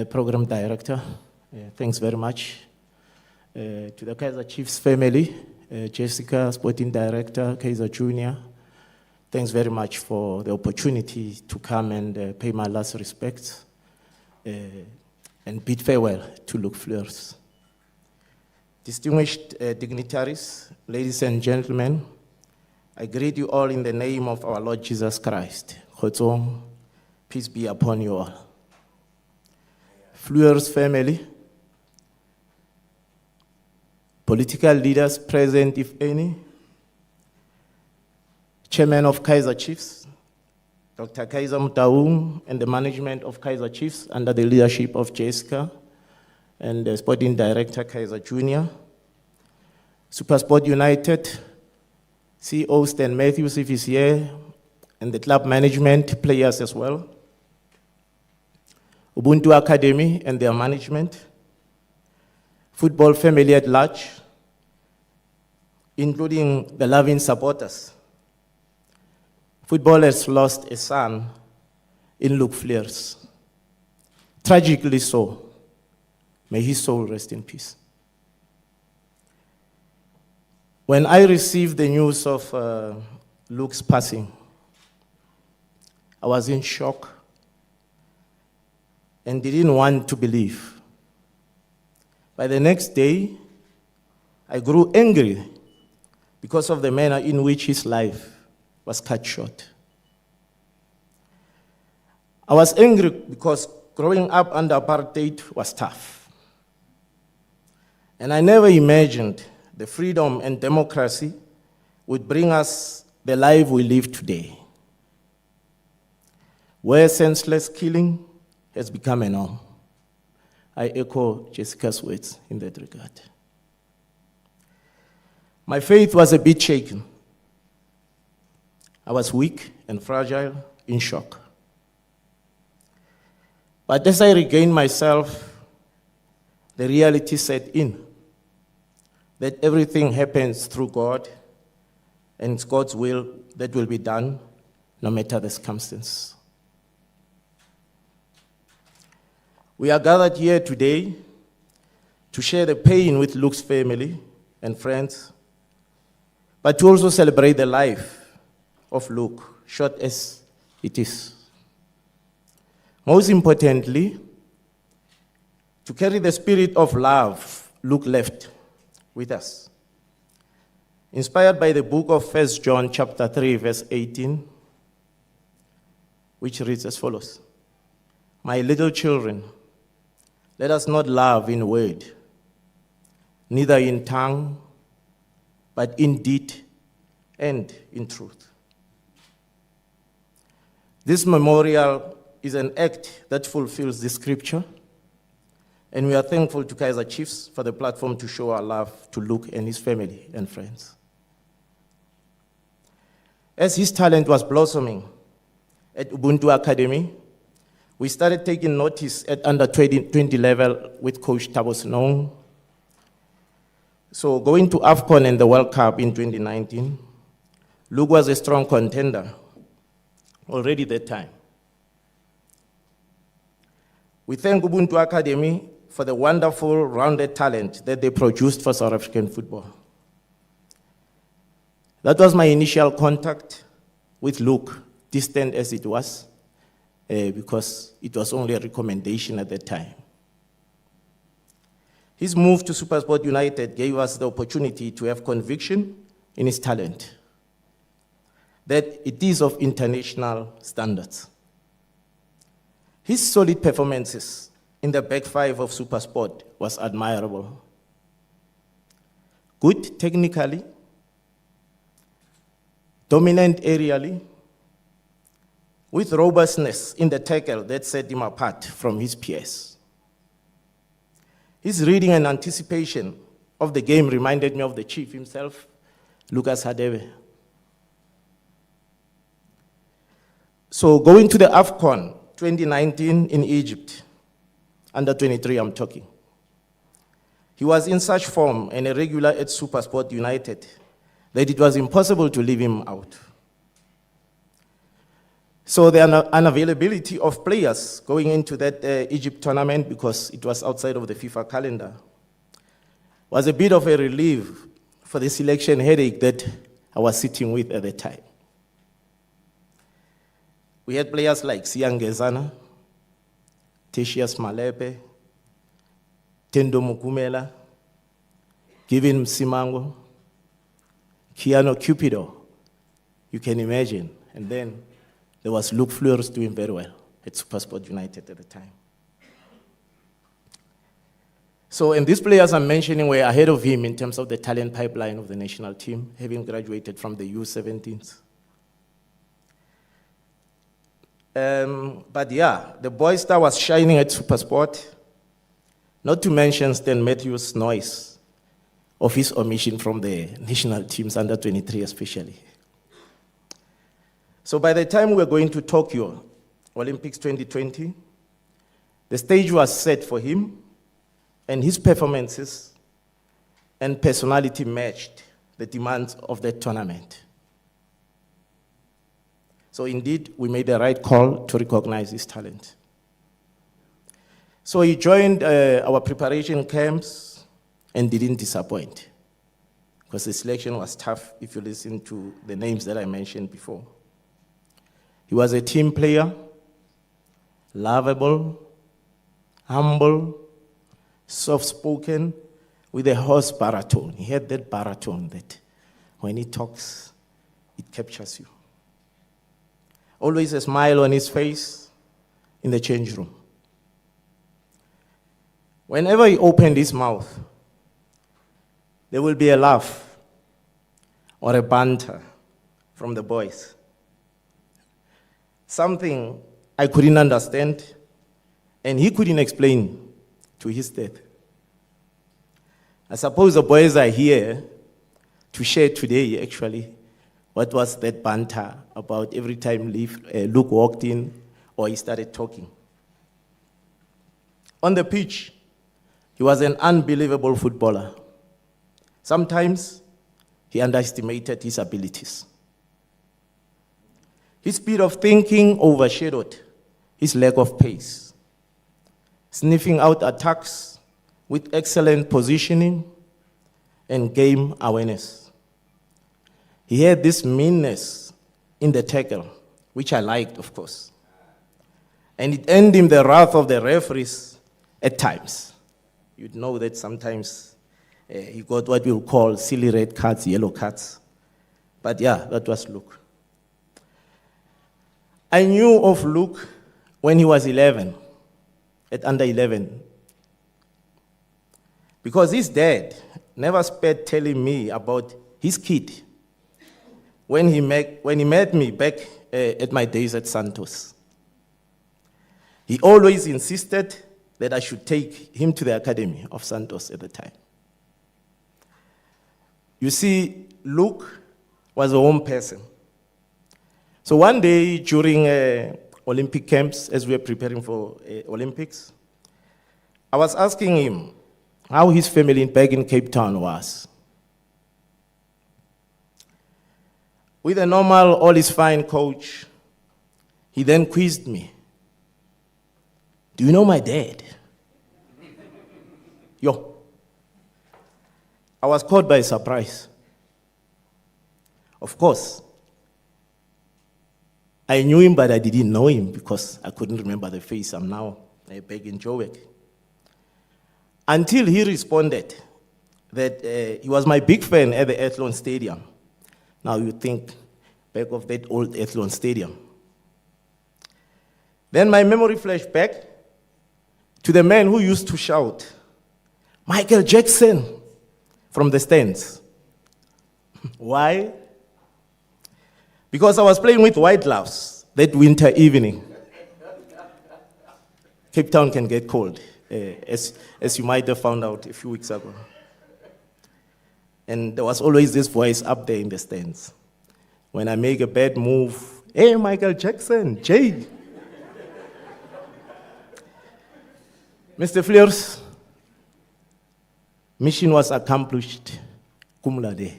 Program Director, thanks very much. to the Kaiser Chiefs family, Jessica, sporting director, Kaiser Jr., thanks very much for the opportunity to come and pay my last respects and bid farewell to Luke Fleurs. Distinguished dignitaries, ladies and gentlemen, I greet you all in the name of our Lord Jesus Christ. Khotsong, peace be upon you all. Fleur's family, political leaders present, if any, Chairman of Kaiser Chiefs, Dr. Kaiser Mutaung, and the management of Kaiser Chiefs under the leadership of Jessica, and the sporting director, Kaiser Jr., Supersport United, CEO Stan Matthews, if he's here, and the club management, players as well, Ubuntu Academy and their management, football family at large, including the loving supporters. Football has lost a son in Luke Fleurs. Tragically so. May his soul rest in peace. When I received the news of Luke's passing, I was in shock and didn't want to believe. By the next day, I grew angry because of the manner in which his life was cut short. I was angry because growing up under apartheid was tough. And I never imagined the freedom and democracy would bring us the life we live today, where senseless killing has become a norm. I echo Jessica's words in that regard. My faith was a bit shaken. I was weak and fragile, in shock. But as I regained myself, the reality set in that everything happens through God, and it's God's will that will be done, no matter the circumstance. We are gathered here today to share the pain with Luke's family and friends, but to also celebrate the life of Luke, short as it is. Most importantly, to carry the spirit of love Luke left with us. Inspired by the book of 1 John chapter 3, verse 18, which reads as follows: My little children, let us not love in word, neither in tongue, but in deed and in truth. This memorial is an act that fulfills the scripture, and we are thankful to Kaiser Chiefs for the platform to show our love to Luke and his family and friends. As his talent was blossoming at Ubuntu Academy, we started taking notice at under 20 level with Coach Thabo Senong. So going to AFCON and the World Cup in 2019, Luke was a strong contender already that time. We thank Ubuntu Academy for the wonderful, rounded talent that they produced for South African football. That was my initial contact with Luke, distant as it was, because it was only a recommendation at that time. His move to Supersport United gave us the opportunity to have conviction in his talent, that it is of international standards. His solid performances in the back five of Supersport was admirable. Good technically, dominant aerially, with robustness in the tackle that set him apart from his peers. His reading and anticipation of the game reminded me of the chief himself, Lucas Hadebe. So going to the AFCON 2019 in Egypt, under 23 I'm talking, he was in such form and a regular at Supersport United that it was impossible to leave him out. So the unavailability of players going into that Egypt tournament, because it was outside of the FIFA calendar, was a bit of a relief for the selection headache that I was sitting with at the time. We had players like Siyangezana, Tertius Malepe, Tendo Mukumela, Givin Msimango, Kiano Cupido, you can imagine. And then there was Luke Fleur doing very well at Supersport United at the time. So, and these players I'm mentioning were ahead of him in terms of the talent pipeline of the national team, having graduated from the U17s. But yeah, the boy star was shining at Supersport, not to mention Stan Matthews' noise of his omission from the national teams, under 23 especially. So by the time we were going to Tokyo Olympics 2020, the stage was set for him, and his performances and personality matched the demands of that tournament. So indeed, we made the right call to recognize his talent. So he joined our preparation camps and didn't disappoint, because the selection was tough if you listen to the names that I mentioned before. He was a team player, lovable, humble, soft-spoken, with a hoarse baritone. He had that baritone that when he talks, it captures you. Always a smile on his face in the change room. Whenever he opened his mouth, there will be a laugh or a banter from the boys. Something I couldn't understand, and he couldn't explain to his death. I suppose the boys are here to share today, actually, what was that banter about every time Luke walked in or he started talking. On the pitch, he was an unbelievable footballer. Sometimes he underestimated his abilities. His speed of thinking overshadowed his lack of pace, sniffing out attacks with excellent positioning and game awareness. He had this meanness in the tackle, which I liked, of course. And it earned him the wrath of the referees at times. You'd know that sometimes he got what we'll call silly red cards, yellow cards. But yeah, that was Luke. I knew of Luke when he was 11, at under 11. Because his dad never spared telling me about his kid when he met me back at my days at Santos. He always insisted that I should take him to the academy of Santos at the time. You see, Luke was a home person. So one day during Olympic camps, as we were preparing for Olympics, I was asking him how his family back in Cape Town was. With a normal, all is fine coach, he then quizzed me. Do you know my dad? Yo. I was caught by surprise. Of course, I knew him, but I didn't know him because I couldn't remember the face. I'm now back in Joburg. Until he responded that he was my big fan at the Athlone Stadium. Now you think back of that old Athlone Stadium. Then my memory flashed back to the man who used to shout, Michael Jackson, from the stands. Why? Because I was playing with white gloves that winter evening. Cape Town can get cold, as you might have found out a few weeks ago. And there was always this voice up there in the stands. When I make a bad move, hey, Michael Jackson, Jay. Mr. Fleur's mission was accomplished cum laude.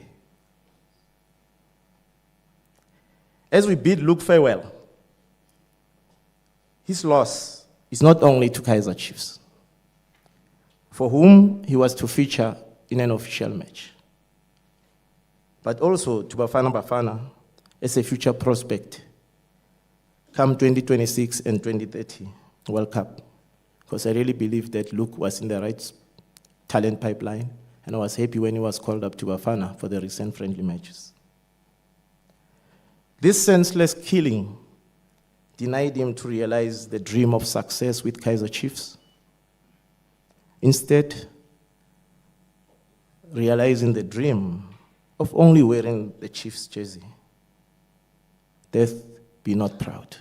As we bid Luke farewell, his loss is not only to Kaiser Chiefs, for whom he was to feature in an official match. But also to Bafana Bafana as a future prospect come 2026 and 2030 World Cup. Because I really believe that Luke was in the right talent pipeline, and I was happy when he was called up to Bafana for the recent friendly matches. This senseless killing denied him to realize the dream of success with Kaiser Chiefs. Instead, realizing the dream of only wearing the Chiefs jersey. Death be not proud.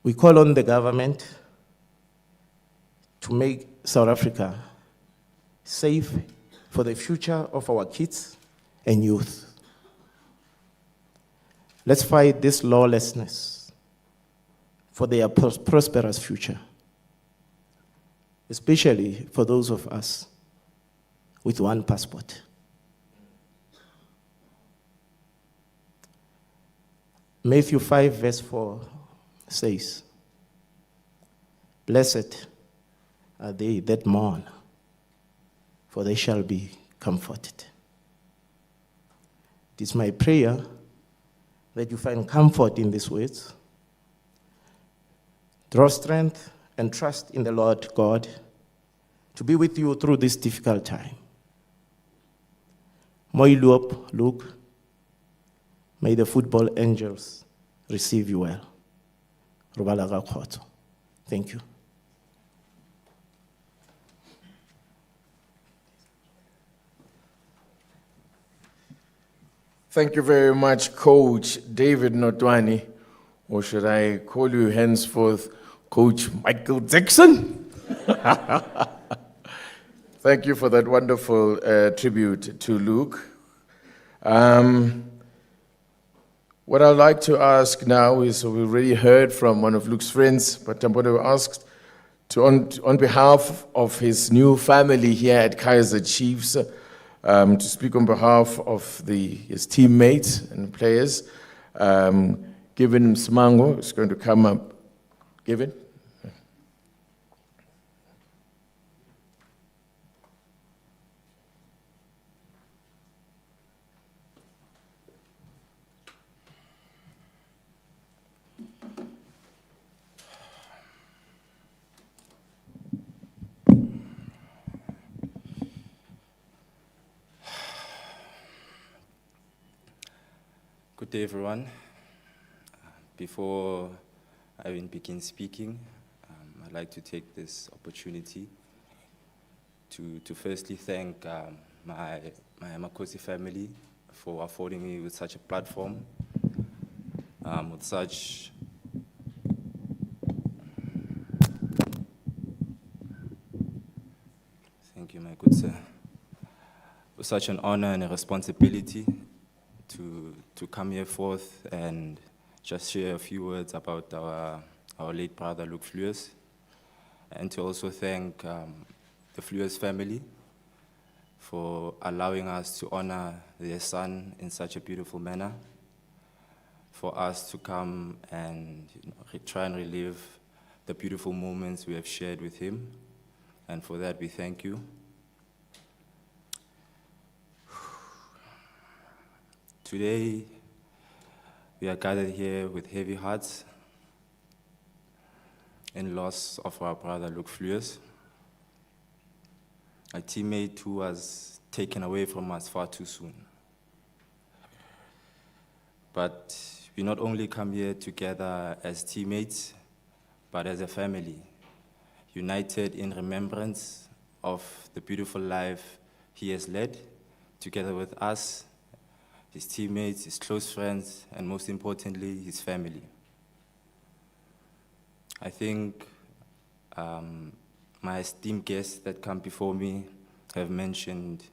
We call on the government to make South Africa safe for the future of our kids and youth. Let's fight this lawlessness for their prosperous future, especially for those of us with one passport. Matthew 5 verse 4 says, "Blessed are they that mourn, for they shall be comforted." It is my prayer that you find comfort in these words. Draw strength and trust in the Lord God to be with you through this difficult time. Moiluop, Luke, may the football angels receive you well. Rubalaga Khoto. Thank you. Thank you very much, Coach David Notwani, or should I call you henceforth Coach Michael Jackson? Thank you for that wonderful tribute to Luke. What I'd like to ask now is, we already heard from one of Luke's friends, but I'm going to ask on behalf of his new family here at Kaiser Chiefs, to speak on behalf of his teammates and players. Given Smango is going to come up. Given? Good day, everyone. Before I even begin speaking, I'd like to take this opportunity to firstly thank my Makosi family for affording me with such a platform, with such thank you, my good sir, with such an honor and a responsibility to come here forth and just share a few words about our late brother, Luke Fleur, and to also thank the Fleur family for allowing us to honor their son in such a beautiful manner, for us to come and try and relive the beautiful moments we have shared with him, and for that we thank you. Today, we are gathered here with heavy hearts in loss of our brother Luke Fleur, a teammate who was taken away from us far too soon. But we not only come here together as teammates, but as a family, united in remembrance of the beautiful life he has led, together with us, his teammates, his close friends, and most importantly, his family. I think my esteemed guests that come before me have mentioned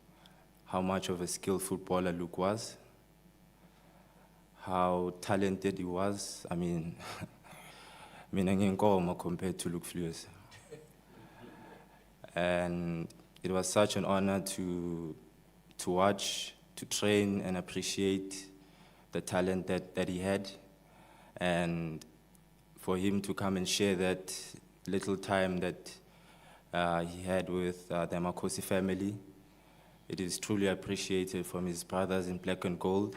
how much of a skilled footballer Luke was, how talented he was. I mean, compared to Luke Fleur. And it was such an honor to watch, to train and appreciate the talent that he had, and for him to come and share that little time that he had with the Makosi family. It is truly appreciated from his brothers in black and gold,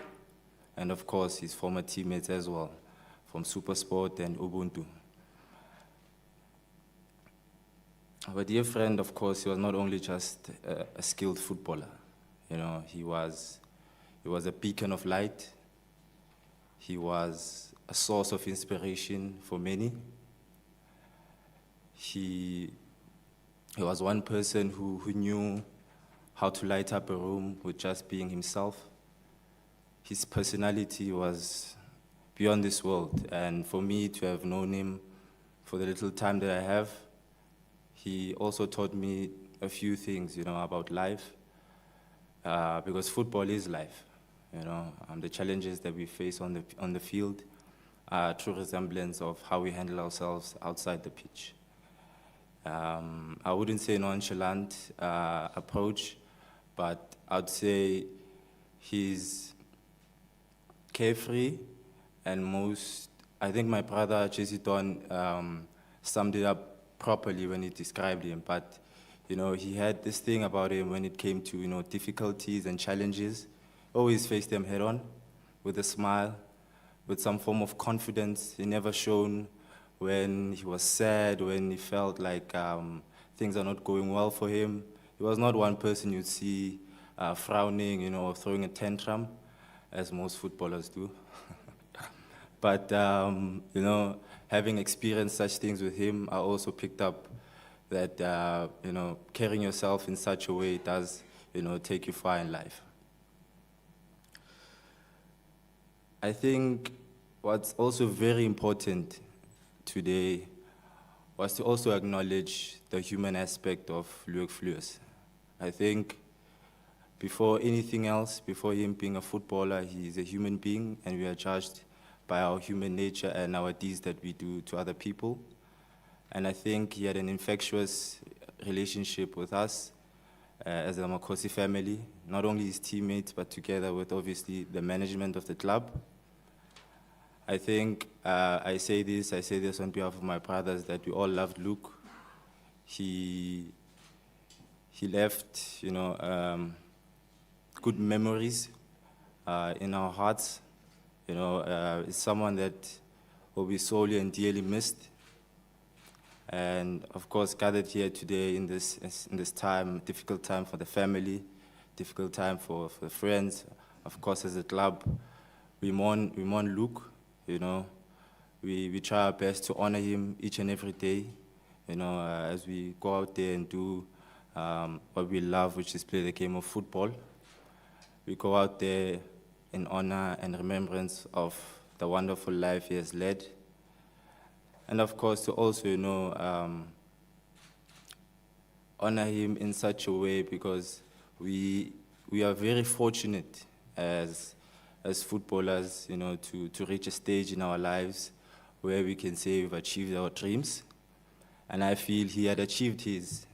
and of course his former teammates as well, from Supersport and Ubuntu. Our dear friend, of course, he was not only just a skilled footballer. You know, he was a beacon of light. He was a source of inspiration for many. He was one person who knew how to light up a room with just being himself. His personality was beyond this world, and for me to have known him for the little time that I have, he also taught me a few things, you know, about life, because football is life. You know, the challenges that we face on the field are a true resemblance of how we handle ourselves outside the pitch. I wouldn't say nonchalant approach, but I'd say he's carefree and I think my brother Jesse Don summed it up properly when he described him, but you know, he had this thing about him when it came to, you know, difficulties and challenges, always faced them head on with a smile, with some form of confidence. He never shown when he was sad, when he felt like things are not going well for him. He was not one person you'd see frowning, you know, or throwing a tantrum, as most footballers do. But, you know, having experienced such things with him, I also picked up that, you know, carrying yourself in such a way does, you know, take you far in life. I think what's also very important today was to also acknowledge the human aspect of Fleur. I think before anything else, before him being a footballer, he's a human being, and we are judged by our human nature and our deeds that we do to other people. And I think he had an infectious relationship with us as the Makosi family, not only his teammates, but together with obviously the management of the club. I think I say this on behalf of my brothers, that we all loved Luke. He left, you know, good memories in our hearts. You know, it's someone that will be sorely and dearly missed. And of course, gathered here today in this time, difficult time for the family, difficult time for the friends. Of course, as a club, we mourn Luke. You know, we try our best to honor him each and every day. You know, as we go out there and do what we love, which is play the game of football. We go out there in honor and remembrance of the wonderful life he has led. And of course, to also, you know, honor him in such a way, because we are very fortunate as footballers, you know, to reach a stage in our lives where we can say we've achieved our dreams. And I feel he had achieved his.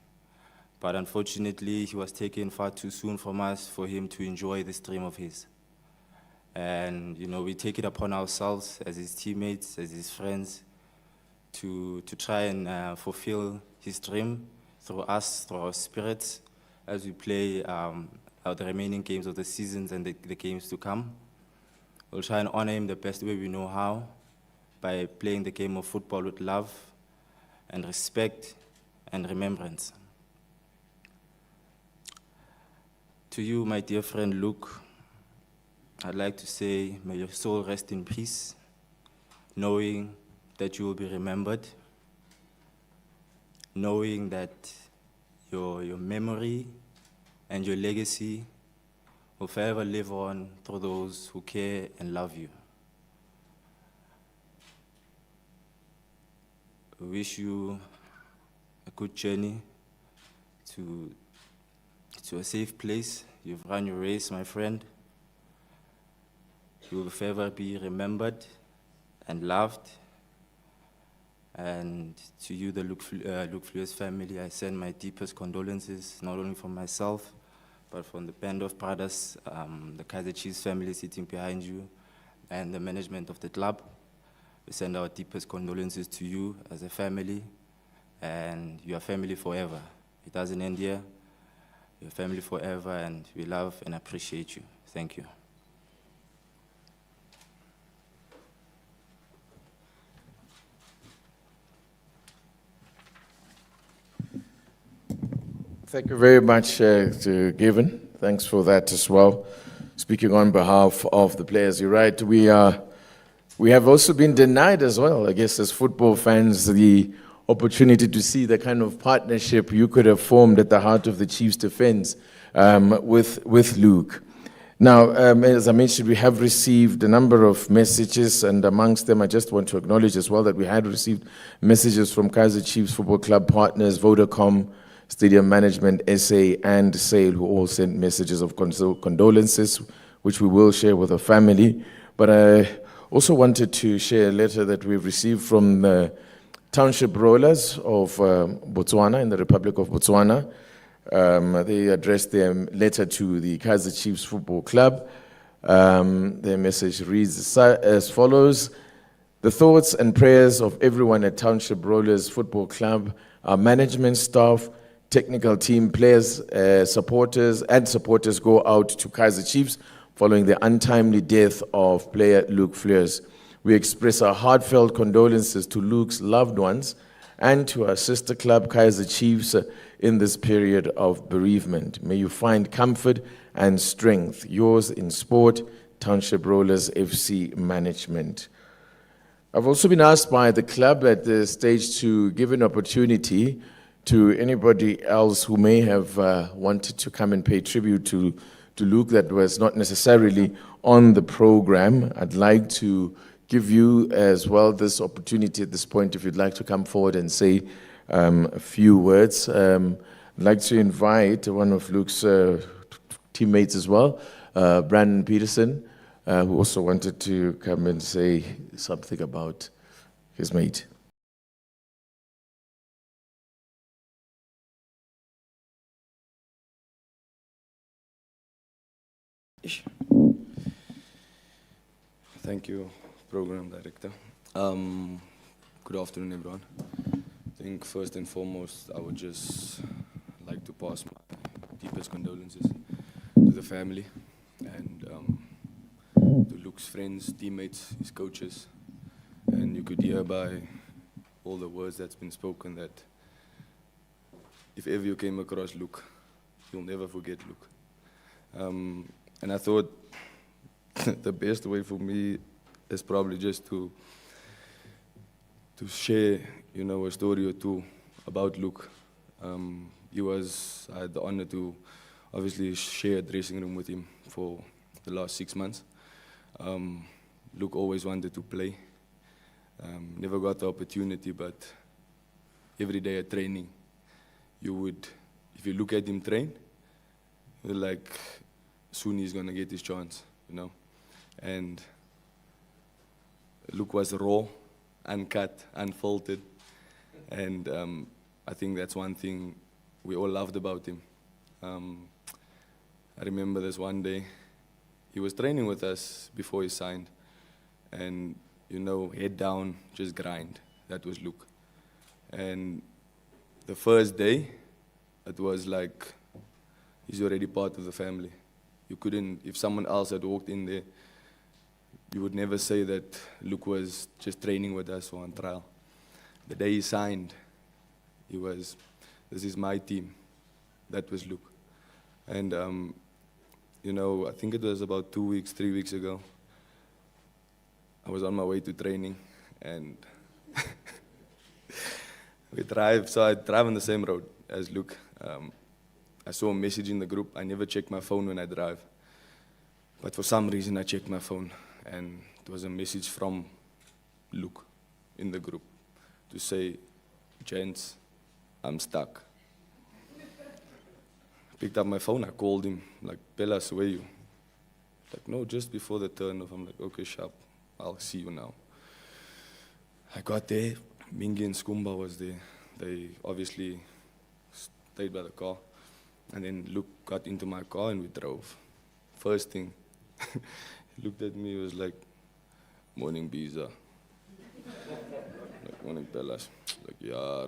But unfortunately, he was taken far too soon from us for him to enjoy this dream of his. And, you know, we take it upon ourselves as his teammates, as his friends, to try and fulfill his dream through us, through our spirits, as we play the remaining games of the seasons and the games to come. We'll try and honor him the best way we know how, by playing the game of football with love and respect and remembrance. To you, my dear friend Luke, I'd like to say, may your soul rest in peace, knowing that you will be remembered, knowing that your memory and your legacy will forever live on through those who care and love you. We wish you a good journey to a safe place. You've run your race, my friend. You will forever be remembered and loved. And to you, the Luke Fleur's family, I send my deepest condolences, not only from myself, but from the band of brothers, the Kaiser Chiefs family sitting behind you, and the management of the club. We send our deepest condolences to you as a family, and you are family forever. It doesn't end here. You're family forever, and we love and appreciate you. Thank you. Thank you very much to Given. Thanks for that as well. Speaking on behalf of the players, you're right. We have also been denied as well, I guess, as football fans, the opportunity to see the kind of partnership you could have formed at the heart of the Chiefs' defense with Luke. Now, as I mentioned, we have received a number of messages, and amongst them, I just want to acknowledge as well that we had received messages from Kaiser Chiefs Football Club partners, Vodacom, Stadium Management, SA, and SAIL, who all sent messages of condolences, which we will share with the family. But I also wanted to share a letter that we've received from the Township Rollers of Botswana, in the Republic of Botswana. They addressed their letter to the Kaiser Chiefs Football Club. Their message reads as follows: the thoughts and prayers of everyone at Township Rollers Football Club, our management staff, technical team, players, supporters go out to Kaiser Chiefs following the untimely death of player Luke Fleur. We express our heartfelt condolences to Luke's loved ones and to our sister club, Kaiser Chiefs, in this period of bereavement. May you find comfort and strength. Yours in sport, Township Rollers FC Management. I've also been asked by the club at this stage to give an opportunity to anybody else who may have wanted to come and pay tribute to Luke that was not necessarily on the program. I'd like to give you as well this opportunity at this point if you'd like to come forward and say a few words. I'd like to invite one of Luke's teammates as well, Brandon Peterson, who also wanted to come and say something about his mate. Thank you, Program Director. Good afternoon, everyone. I think first and foremost, I would just like to pass my deepest condolences to the family and to Luke's friends, teammates, his coaches. And you could hear by all the words that's been spoken that if ever you came across Luke, you'll never forget Luke. And I thought the best way for me is probably just to share, a story or two about Luke. I had the honor to obviously share a dressing room with him for the last 6 months. Luke always wanted to play. Never got the opportunity, but every day at training, if you look at him train, you're like, soon he's gonna get his chance, And Luke was raw, uncut, unfiltered, and I think that's one thing we all loved about him. I remember this one day, he was training with us before he signed, and head down, just grind. That was Luke. And the first day, it was like he's already part of the family. You couldn't, if someone else had walked in there, you would never say that Luke was just training with us or on trial. The day he signed, this is my team. That was Luke. And, I think it was about 3 weeks ago, I was on my way to training, and I drive on the same road as Luke. I saw a message in the group. I never check my phone when I drive. But for some reason, I checked my phone, and it was a message from Luke in the group to say, "Gents, I'm stuck." I picked up my phone, I called him, like, "Bellas, where are you?" Like, "No, just before the turn-off." I'm like, "Okay, sharp, I'll see you now." I got there, Mingi and Skumba was there. They obviously stayed by the car. And then Luke got into my car and we drove. First thing, he looked at me, he was like, "Morning, Biza." Like, "Morning, Bellas." Like, "Yeah."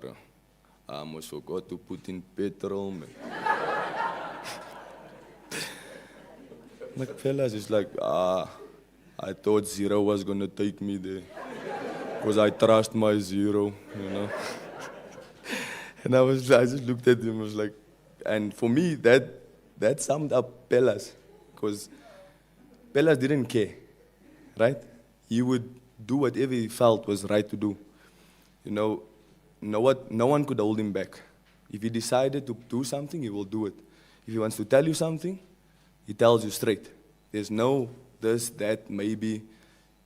I almost forgot to put in petrol, man. Like, fellas, it's like, I thought zero was gonna take me there. Because I trust my zero, you know. And I just looked at him, and was like, and for me, that summed up Pellas. Because Pellas didn't care, right? He would do whatever he felt was right to do. You know, no one could hold him back. If he decided to do something, he will do it. If he wants to tell you something, he tells you straight. There's no this, that, maybe.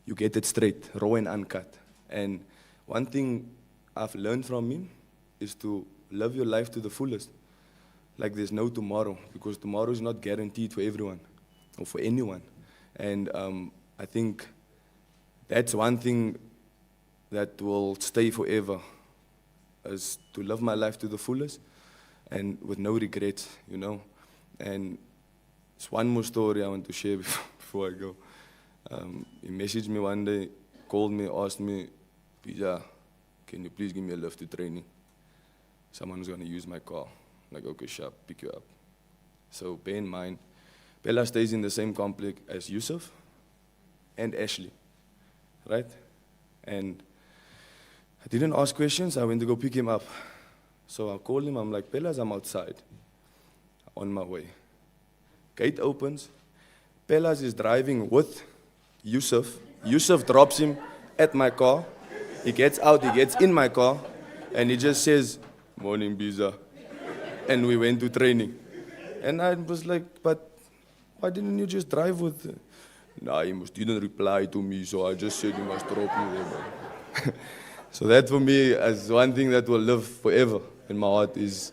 You get it straight, raw and uncut. And one thing I've learned from him is to live your life to the fullest. Like there's no tomorrow, because tomorrow is not guaranteed for everyone or for anyone. And I think that's one thing that will stay forever, is to live my life to the fullest and with no regrets, you know. And it's one more story I want to share before I go. He messaged me one day, called me, asked me, Pizza, can you please give me a lift to training? Someone's going to use my car. I'm like, okay, sharp, pick you up. So bear in mind, Bella stays in the same complex as Yusuf and Ashley, right? And I didn't ask questions, I went to go pick him up. So I called him, I'm like, Pellas, I'm outside, on my way. Gate opens, Pellas is driving with Yusuf. Yusuf drops him at my car. He gets out, he gets in my car, and he just says, morning, Biza. And we went to training. And I was like, but why didn't you just drive with? Nah, he didn't reply to me, so I just said you must drop me there, man. So that for me is one thing that will live forever in my heart is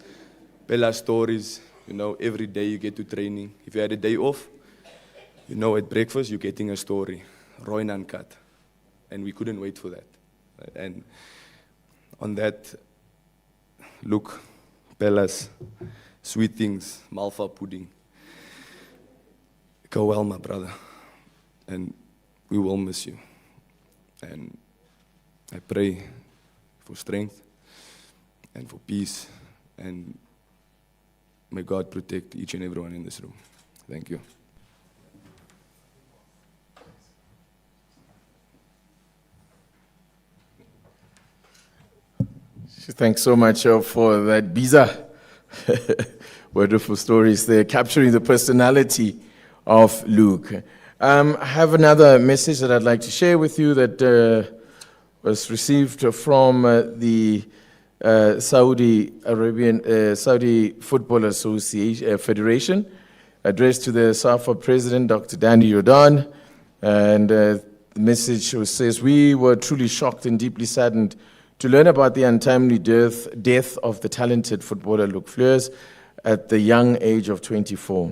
Bella's stories. You know, every day you get to training. If you had a day off, you know, at breakfast you're getting a story, raw and uncut. And we couldn't wait for that. And on that, look, Bella's sweet things, malva pudding. Go well, my brother. And we will miss you. And I pray for strength and for peace. And may God protect each and everyone in this room. Thank you. Thanks so much for that, Biza. Wonderful stories there, capturing the personality of Luke. I have another message that I'd like to share with you that was received from the Saudi Football Association Federation, addressed to the SAFA president, Dr. Danny Jordan. And the message says, we were truly shocked and deeply saddened to learn about the untimely death of the talented footballer Luke Fleur at the young age of 24.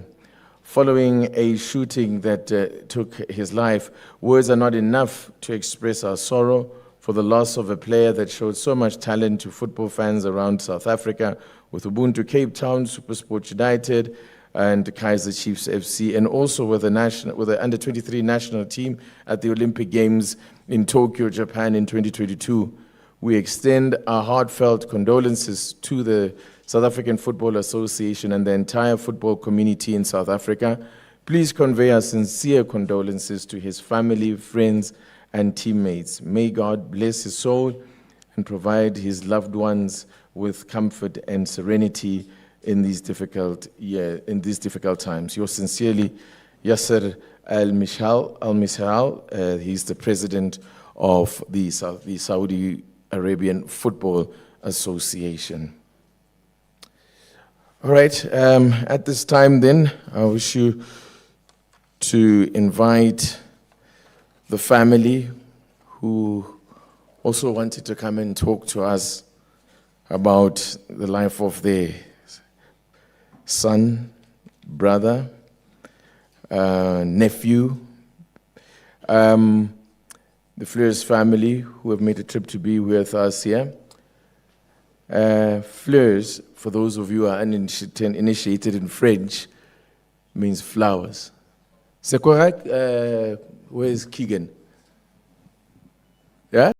Following a shooting that took his life, words are not enough to express our sorrow for the loss of a player that showed so much talent to football fans around South Africa, with Ubuntu Cape Town, SuperSport United, and Kaiser Chiefs FC, and also with the under-23 national team at the Olympic Games in Tokyo, Japan in 2022. We extend our heartfelt condolences to the South African Football Association and the entire football community in South Africa. Please convey our sincere condolences to his family, friends, and teammates. May God bless his soul and provide his loved ones with comfort and serenity in these difficult times. Yours sincerely, Yasser Al-Mishal. He's the president of the Saudi Arabian Football Association. All right, at this time then, I wish you to invite the family who also wanted to come and talk to us about the life of their son, brother, nephew, the Fleur's family who have made a trip to be with us here. Fleurs, for those of you who are uninitiated in French, means flowers. C'est correct? Where's Keegan? Yeah?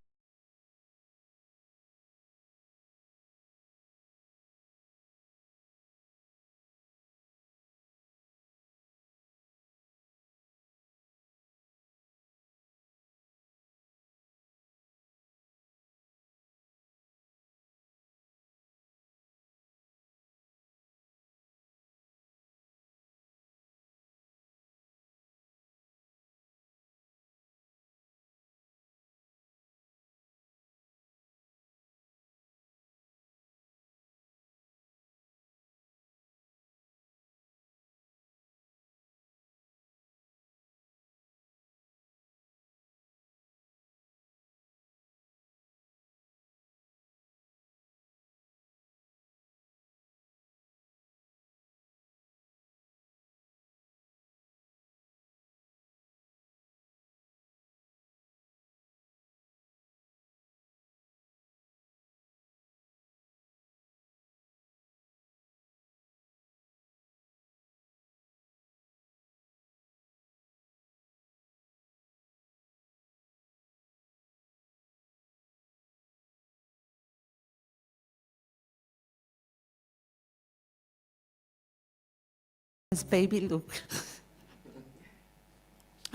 as baby Luke.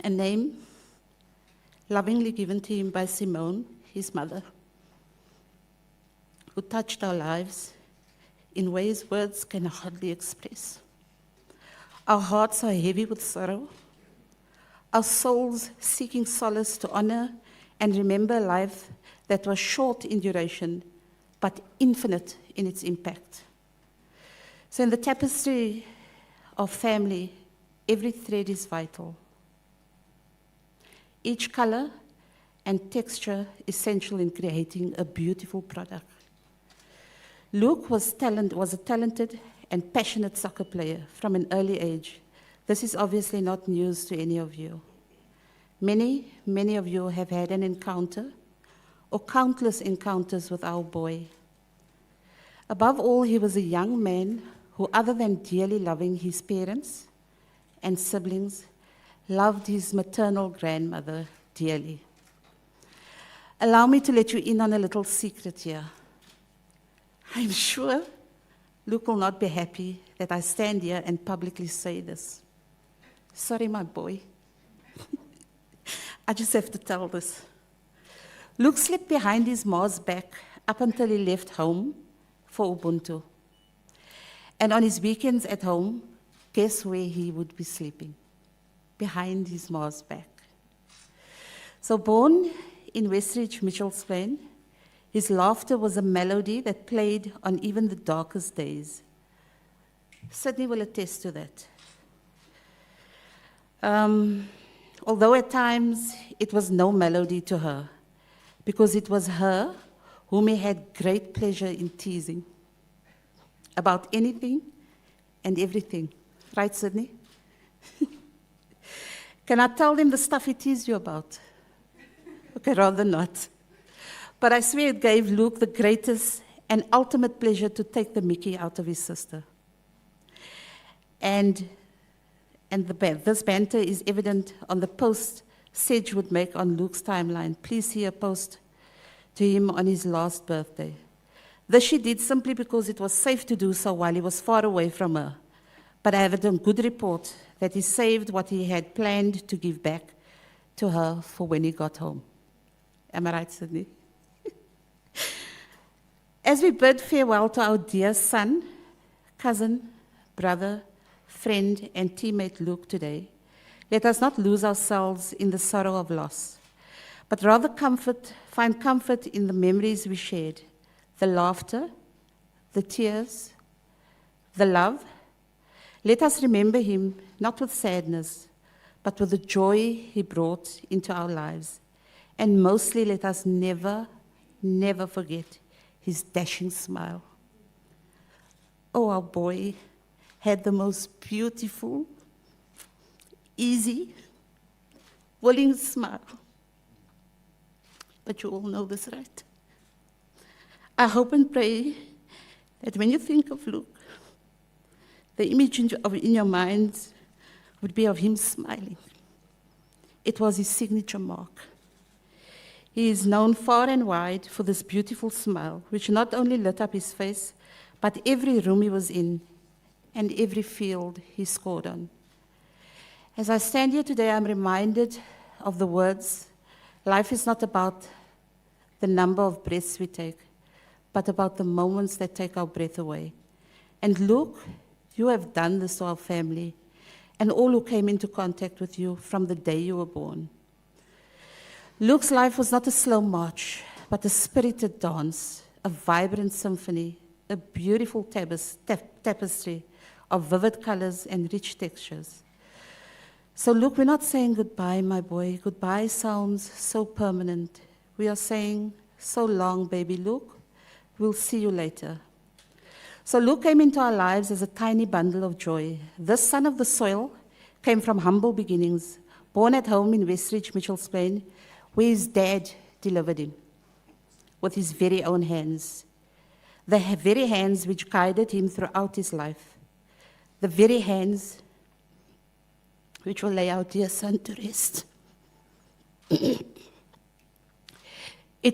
A name lovingly given to him by Simone, his mother, who touched our lives in ways words can hardly express. Our hearts are heavy with sorrow, our souls seeking solace to honor and remember a life that was short in duration, but infinite in its impact. So in the tapestry of family, every thread is vital. Each color and texture essential in creating a beautiful product. Luke was a talented and passionate soccer player from an early age. This is obviously not news to any of you. Many of you have had an encounter or countless encounters with our boy. Above all, he was a young man who, other than dearly loving his parents and siblings, loved his maternal grandmother dearly. Allow me to let you in on a little secret here. I'm sure Luke will not be happy that I stand here and publicly say this. Sorry, my boy. I just have to tell this. Luke slept behind his ma's back up until he left home for Ubuntu. And on his weekends at home, guess where he would be sleeping? Behind his ma's back. So born in Westridge, Mitchell's Plain, his laughter was a melody that played on even the darkest days. Sydney will attest to that. Although at times it was no melody to her, because it was her whom he had great pleasure in teasing about anything and everything. Right, Sydney? Can I tell them the stuff he teased you about? Okay, rather not. But I swear it gave Luke the greatest and ultimate pleasure to take the mickey out of his sister. And this banter is evident on the post Sedge would make on Luke's timeline. Please see a post to him on his last birthday. This she did simply because it was safe to do so while he was far away from her. But I have a good report that he saved what he had planned to give back to her for when he got home. Am I right, Sydney? As we bid farewell to our dear son, cousin, brother, friend, and teammate Luke today, let us not lose ourselves in the sorrow of loss, but rather find comfort in the memories we shared, the laughter, the tears, the love. Let us remember him not with sadness, but with the joy he brought into our lives. And mostly let us never, never forget his dashing smile. Oh, our boy had the most beautiful, easy, willing smile. But you all know this, right? I hope and pray that when you think of Luke, the image in your minds would be of him smiling. It was his signature mark. He is known far and wide for this beautiful smile, which not only lit up his face, but every room he was in and every field he scored on. As I stand here today, I'm reminded of the words, life is not about the number of breaths we take, but about the moments that take our breath away. And Luke, you have done this to our family and all who came into contact with you from the day you were born. Luke's life was not a slow march, but a spirited dance, a vibrant symphony, a beautiful tapestry of vivid colors and rich textures. So Luke, we're not saying goodbye, my boy. Goodbye sounds so permanent. We are saying, so long, baby Luke. We'll see you later. So Luke came into our lives as a tiny bundle of joy. This son of the soil came from humble beginnings, born at home in Westridge, Mitchell's Plain, where his dad delivered him with his very own hands, the very hands which guided him throughout his life, the very hands which will lay our dear son to rest. It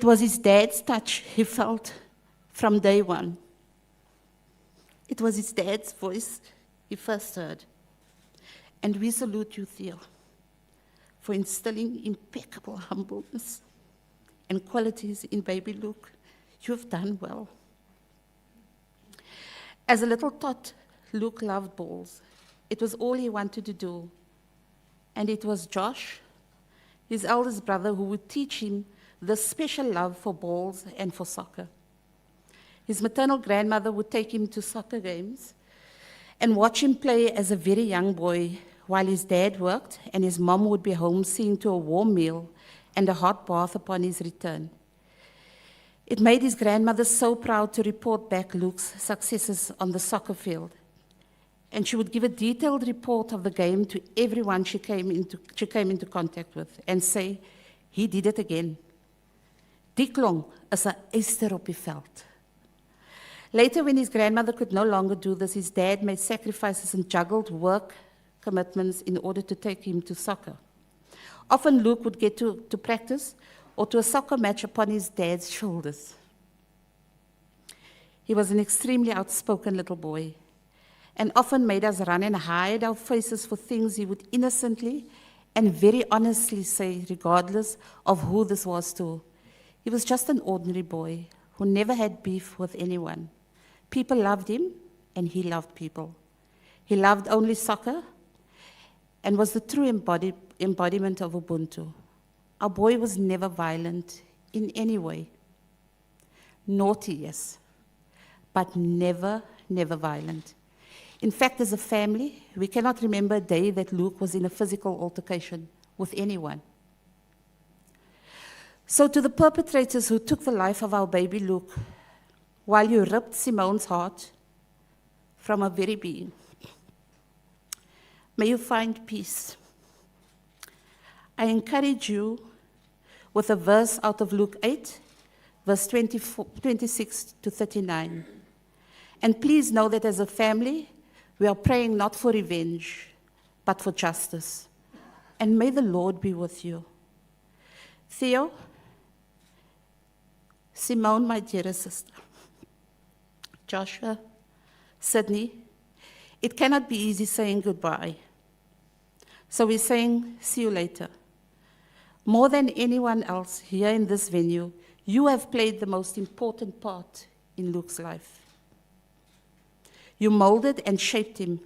was his dad's touch he felt from day one. It was his dad's voice he first heard. And we salute you, Theo, for instilling impeccable humbleness and qualities in baby Luke. You have done well. As a little tot, Luke loved balls. It was all he wanted to do. And it was Josh, his eldest brother, who would teach him the special love for balls and for soccer. His maternal grandmother would take him to soccer games and watch him play as a very young boy while his dad worked and his mom would be home seeing to a warm meal and a hot bath upon his return. It made his grandmother so proud to report back Luke's successes on the soccer field. And she would give a detailed report of the game to everyone she came into contact with and say, he did it again. Die klong is 'n eyster op die veld. Later, when his grandmother could no longer do this, his dad made sacrifices and juggled work commitments in order to take him to soccer. Often Luke would get to practice or to a soccer match upon his dad's shoulders. He was an extremely outspoken little boy and often made us run and hide our faces for things he would innocently and very honestly say, regardless of who this was to. He was just an ordinary boy who never had beef with anyone. People loved him, and he loved people. He loved only soccer and was the true embodiment of Ubuntu. Our boy was never violent in any way. Naughty, yes, but never violent. In fact, as a family, we cannot remember a day that Luke was in a physical altercation with anyone. So to the perpetrators who took the life of our baby Luke, while you ripped Simone's heart from her very being, may you find peace. I encourage you with a verse out of Luke 8, verse 26 to 39. And please know that as a family, we are praying not for revenge, but for justice. And may the Lord be with you. Theo, Simone, my dearest sister, Joshua, Sydney, it cannot be easy saying goodbye. So we're saying, see you later. More than anyone else here in this venue, you have played the most important part in Luke's life. You molded and shaped him.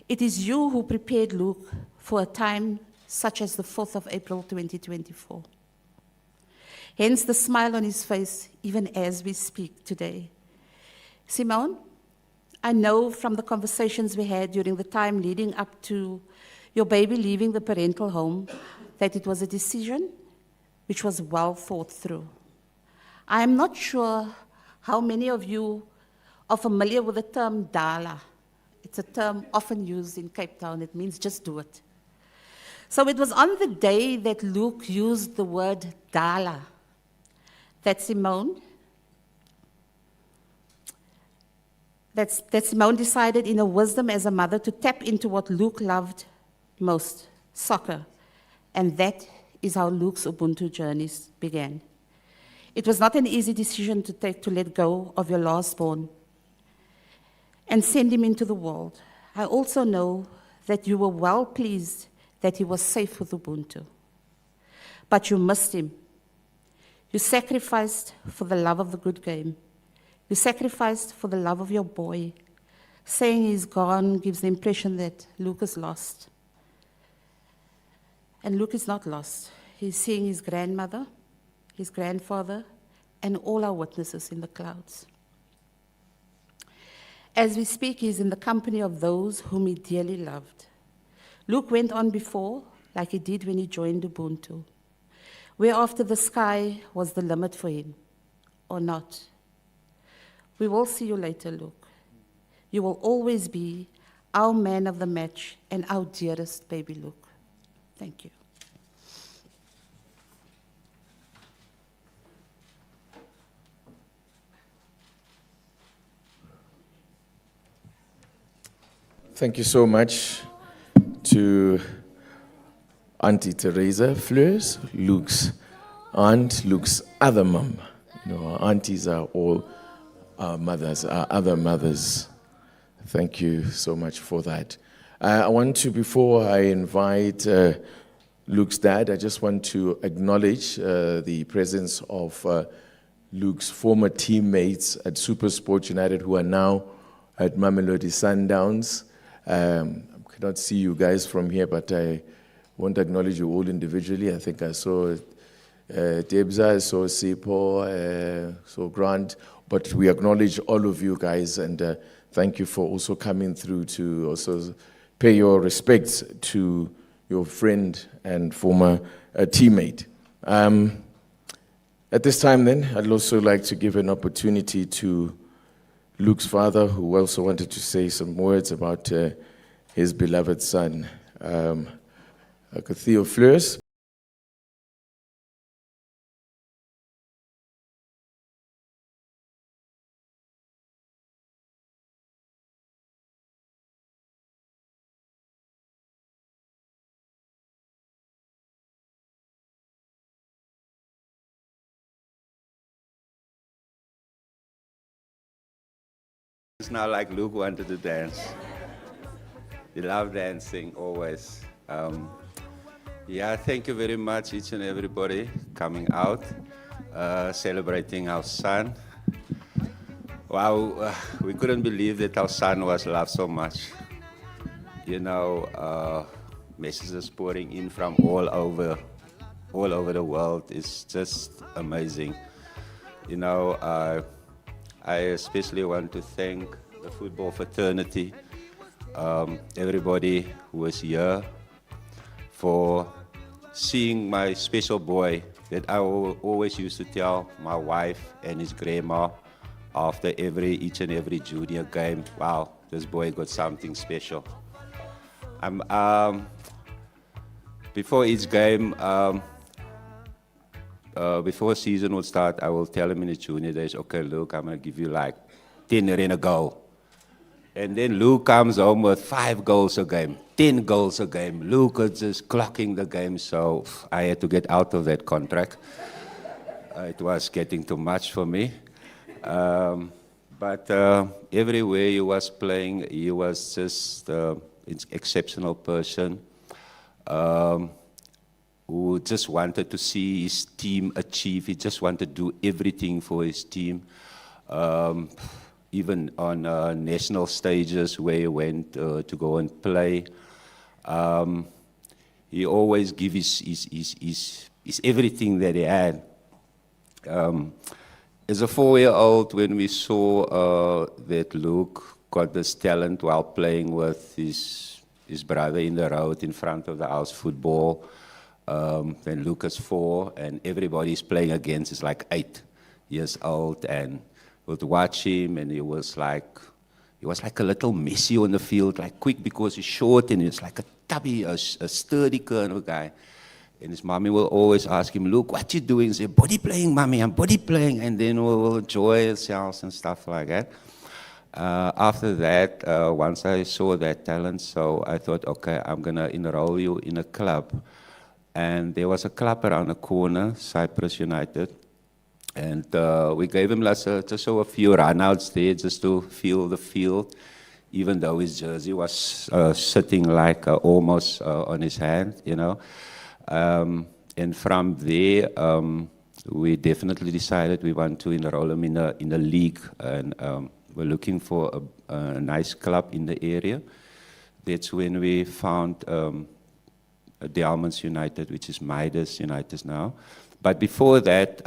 It is you who prepared Luke for a time such as the 4th of April 2024. Hence the smile on his face, even as we speak today. Simone, I know from the conversations we had during the time leading up to your baby leaving the parental home that it was a decision which was well thought through. I am not sure how many of you are familiar with the term dala. It's a term often used in Cape Town. It means just do it. So it was on the day that Luke used the word dala that Simone decided in her wisdom as a mother to tap into what Luke loved most, soccer. And that is how Luke's Ubuntu journeys began. It was not an easy decision to take to let go of your lastborn and send him into the world. I also know that you were well pleased that he was safe with Ubuntu. But you missed him. You sacrificed for the love of the good game. You sacrificed for the love of your boy. Saying he's gone gives the impression that Luke is lost. And Luke is not lost. He's seeing his grandmother, his grandfather, and all our witnesses in the clouds. As we speak, he's in the company of those whom he dearly loved. Luke went on before, like he did when he joined Ubuntu, whereafter the sky was the limit for him, or not. We will see you later, Luke. You will always be our man of the match and our dearest baby Luke. Thank you. Thank you so much to Auntie Teresa Fleurs, Luke's aunt, Luke's other mum. You know, our aunties are all our mothers, our other mothers. Thank you so much for that. I want to, before I invite Luke's dad, I just want to acknowledge the presence of Luke's former teammates at Supersport United who are now at Mamelodi Sundowns. I cannot see you guys from here, but I want to acknowledge you all individually. I think I saw Debza, I saw Sipo, saw Grant, but we acknowledge all of you guys, and thank you for also coming through to also pay your respects to your friend and former teammate. At this time then, I'd also like to give an opportunity to Luke's father, who also wanted to say some words about his beloved son, Theo Fleur. It's not like Luke wanted to dance. He loved dancing always. Yeah, thank you very much, each and everybody coming out, celebrating our son. Wow, we couldn't believe that our son was loved so much. You know, messages pouring in from all over the world. It's just amazing. You know, I especially want to thank the football fraternity, everybody who was here, for seeing my special boy that I always used to tell my wife and his grandma after each and every junior game, wow, this boy got something special. Before each game, before season would start, I will tell him in his junior days, okay, Luke, I'm going to give you like 10 in a goal. And then Luke comes home with 5 goals a game, 10 goals a game. Luke was just clocking the game, so I had to get out of that contract. It was getting too much for me. But everywhere he was playing, he was just an exceptional person. Who just wanted to see his team achieve. He just wanted to do everything for his team. Even on national stages where he went to go and play, he always gave his everything that he had. As a 4-year-old, when we saw that Luke got this talent while playing with his brother in the road in front of the house football, then Luke is 4 and everybody's playing against is like 8 years old, and would watch him, and he was like a little Messi on the field, like quick because he's short, and he's like a tubby, a sturdy kind of guy. And his mommy will always ask him, Luke, what you doing? He say, body playing, mommy, I'm body playing, and then we'll enjoy ourselves and stuff like that. After that, once I saw that talent, so I thought, okay, I'm gonna enroll you in a club. And there was a club around the corner, Cyprus United, and we gave him just a few run-outs there just to feel the field, even though his jersey was sitting like almost on his hand, you know. And from there, we definitely decided we want to enroll him in a league, and we're looking for a nice club in the area. That's when we found Diamonds United, which is Midas United now. But before that,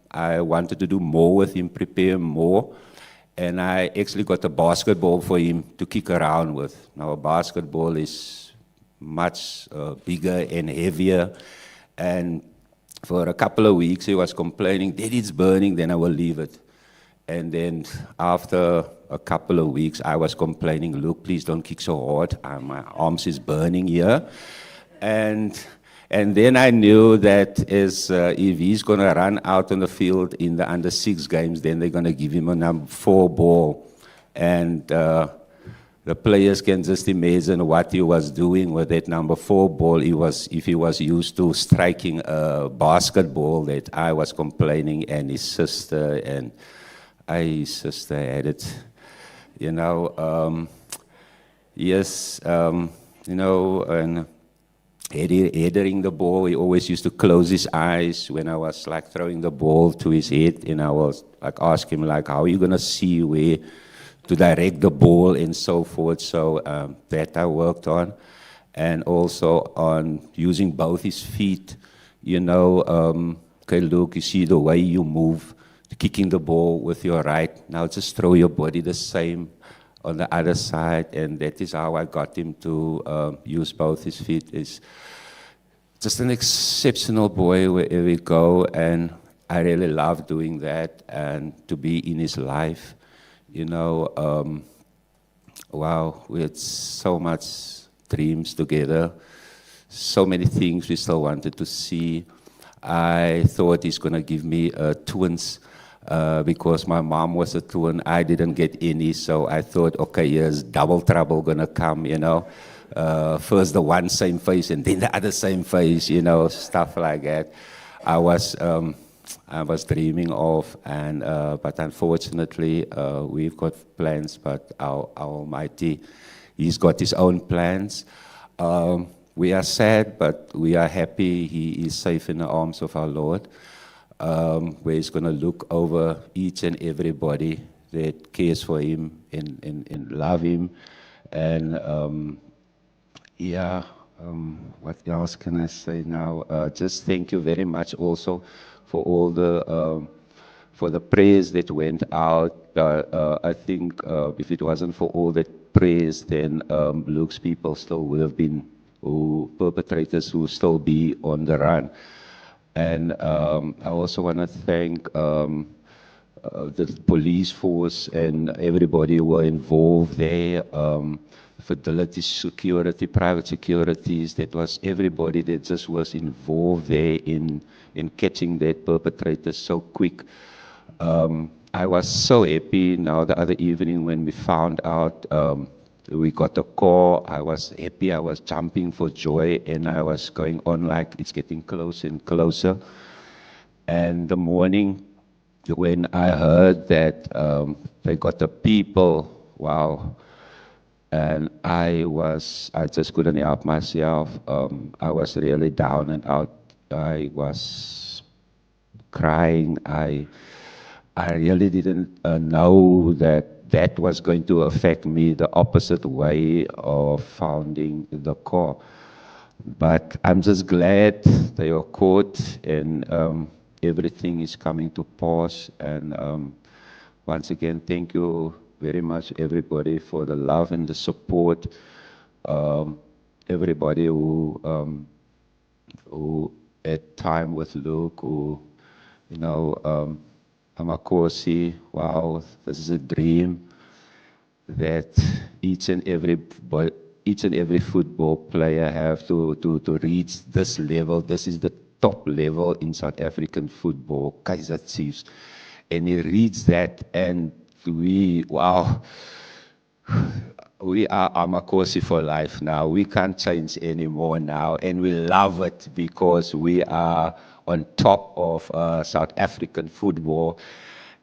I wanted to do more with him, prepare him more, and I actually got a basketball for him to kick around with. Now, a basketball is much bigger and heavier, and for a couple of weeks he was complaining, Daddy, it's burning, then I will leave it. And then after a couple of weeks, I was complaining, Luke, please don't kick so hard, my arms is burning here. And then I knew that if he's going to run out on the field in the under-6 games, then they're going to give him a number 4 ball. And the players can just imagine what he was doing with that number 4 ball. If he was used to striking a basketball, that I was complaining, and his sister had it, you know. yes, you know, and headering the ball, he always used to close his eyes when I was like throwing the ball to his head, and I was like ask him like, how are you gonna see where to direct the ball and so forth. So that I worked on, and also on using both his feet. You know, okay, look, you see the way you move, kicking the ball with your right. Now just throw your body the same on the other side, and that is how I got him to use both his feet. Is just an exceptional boy wherever we go, and I really love doing that and to be in his life. You know, wow, we had so much dreams together, so many things we still wanted to see. I thought he's gonna give me twins because my mom was a twin. I didn't get any, so I thought, okay, here's double trouble gonna come, you know. First the one same face and then the other same face, you know, stuff like that. I was dreaming of, and but unfortunately, we've got plans, but our Almighty, He's got His own plans. We are sad, but we are happy He is safe in the arms of our Lord, where He's going to look over each and everybody that cares for Him and love Him. And yeah, what else can I say now? Just thank you very much also for all the prayers that went out. I think if it wasn't for all that prayers, then Luke's people still would have been, who perpetrators who still be on the run. And I also want to thank the police force and everybody who were involved there. Fidelity security, private securities, that was everybody that just was involved there in catching that perpetrator so quick. I was so happy now the other evening when we found out we got a call. I was happy, I was jumping for joy, and I was going on like it's getting closer and closer. And the morning when I heard that they got the people, wow. And I just couldn't help myself. I was really down and out. I was crying. I really didn't know that was going to affect me the opposite way of founding the core. But I'm just glad they are caught, and everything is coming to pass. And once again, thank you very much, everybody, for the love and the support. Everybody who had time with Luke, who, you know, Amakosi, wow, this is a dream that each and every football player have to reach this level. This is the top level in South African football, Kaiser Chiefs. And he reads that, and wow, we are Amakosi for life now. We can't change anymore now, and we love it because we are on top of South African football.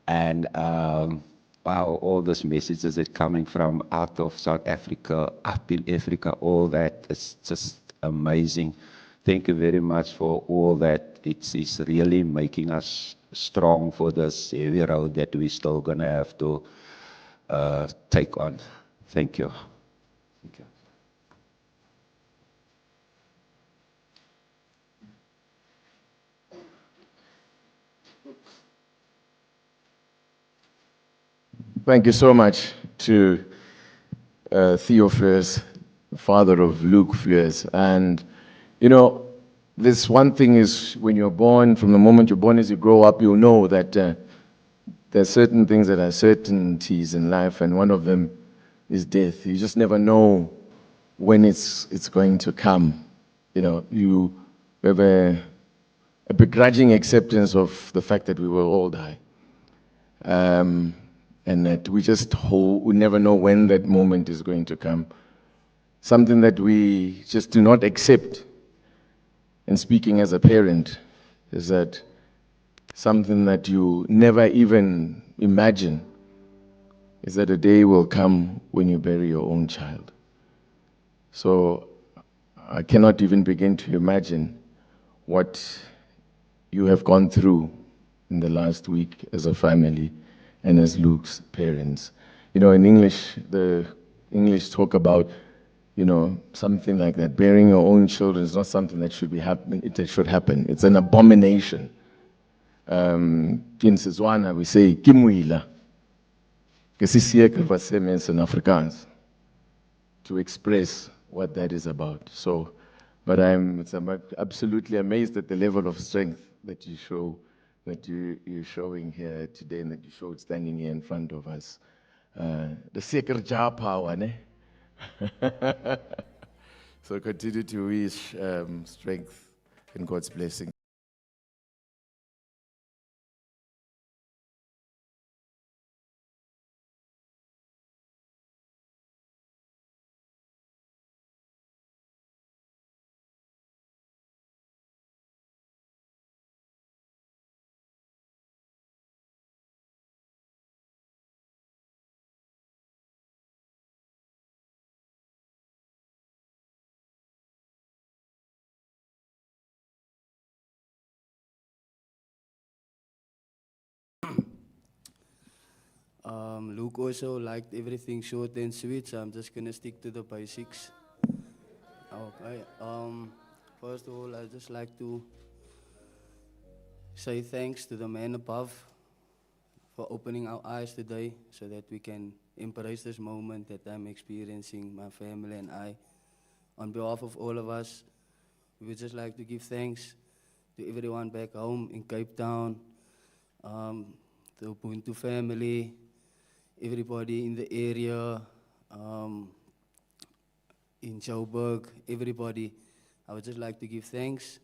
And wow, all those messages that coming from out of South Africa, up in Africa, all that, it's just amazing. Thank you very much for all that. It's really making us strong for this heavy road that we're still going to have to take on. Thank you. Thank you. Thank you so much to Theo Fleur's, father of Luke Fleur's. And, you know, this one thing is when you're born, from the moment you're born, as you grow up, you'll know that there are certain things that are certainties in life, and one of them is death. You just never know when it's going to come. You know, you have a begrudging acceptance of the fact that we will all die. And that we never know when that moment is going to come. Something that we just do not accept. And speaking as a parent, is that something that you never even imagine is that a day will come when you bury your own child. So I cannot even begin to imagine what you have gone through in the last week as a family and as Luke's parents. You know, in English, the English talk about, you know, something like that. Bearing your own children is not something that should be happen. It should happen. It's an abomination. In Setswana, we say, "Kimwila." In Afrikaans to express what that is about. So, but I'm absolutely amazed at the level of strength that you show, that you're showing here today, and that you showed standing here in front of us. The sacred jaw power, ne? So continue to wish strength and God's blessing. Luke also liked everything short and sweet, so I'm just gonna stick to the basics. Okay. First of all, I'd just like to say thanks to the man above for opening our eyes today so that we can embrace this moment that I'm experiencing, my family and I. On behalf of all of us, we would just like to give thanks to everyone back home in Cape Town, the Ubuntu family, everybody in the area, in Joburg, everybody. I would just like to give thanks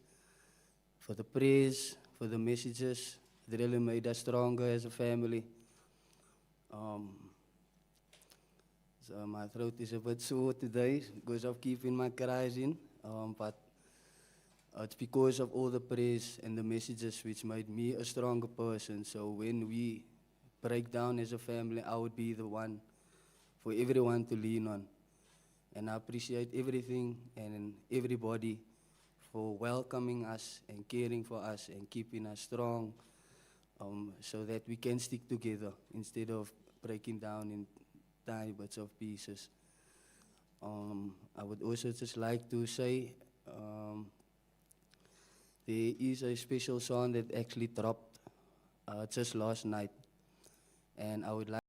for the prayers, for the messages. It really made us stronger as a family. So my throat is a bit sore today because of keeping my cries in, but it's because of all the prayers and the messages which made me a stronger person. So when we break down as a family, I would be the one for everyone to lean on. And I appreciate everything and everybody for welcoming us and caring for us and keeping us strong, so that we can stick together instead of breaking down in tiny bits of pieces. I would also just like to say there is a special song that actually dropped just last night, and I would like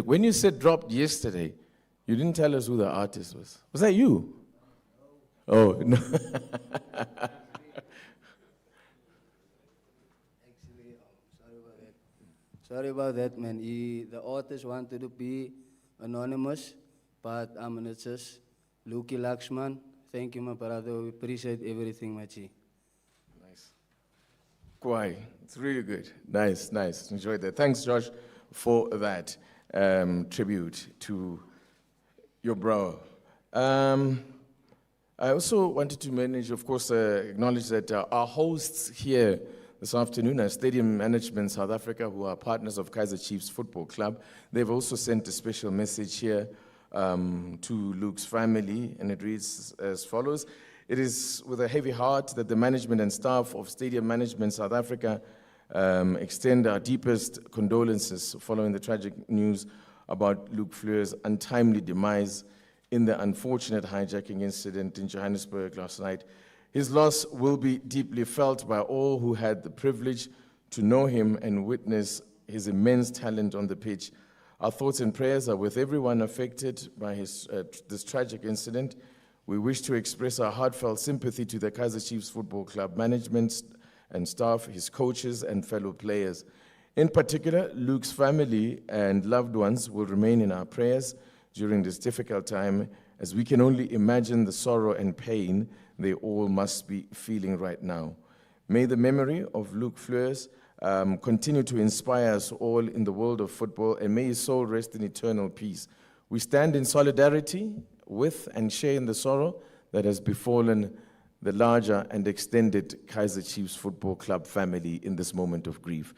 When you said dropped yesterday, you didn't tell us who the artist was. Was that you? Oh, no. Sorry about that, man. The artist wanted to be anonymous, but I'm gonna just Luki Lakshman. Thank you, my brother. We appreciate everything, my G. Nice. Kwai, it's really good. Nice, nice. Enjoyed that. Thanks, Josh, for that tribute to your bro. I also wanted to acknowledge that our hosts here this afternoon are Stadium Management South Africa, who are partners of Kaiser Chiefs Football Club. They've also sent a special message here to Luke's family, and it reads as follows. It is with a heavy heart that the management and staff of Stadium Management South Africa extend our deepest condolences following the tragic news about Luke Fleur's untimely demise in the unfortunate hijacking incident in Johannesburg last night. His loss will be deeply felt by all who had the privilege to know him and witness his immense talent on the pitch. Our thoughts and prayers are with everyone affected by this tragic incident. We wish to express our heartfelt sympathy to the Kaiser Chiefs Football Club management and staff, his coaches and fellow players. In particular, Luke's family and loved ones will remain in our prayers during this difficult time, as we can only imagine the sorrow and pain they all must be feeling right now. May the memory of Luke Fleurs continue to inspire us all in the world of football, and may his soul rest in eternal peace. We stand in solidarity with and share in the sorrow that has befallen the larger and extended Kaiser Chiefs Football Club family in this moment of grief.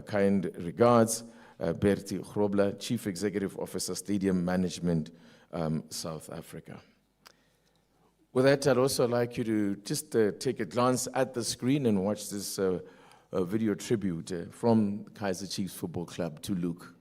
Kind regards, Bertie Grobler, Chief Executive Officer, Stadium Management, South Africa. With that, I'd also like you to just take a glance at the screen and watch this video tribute from Kaiser Chiefs Football Club to Luke.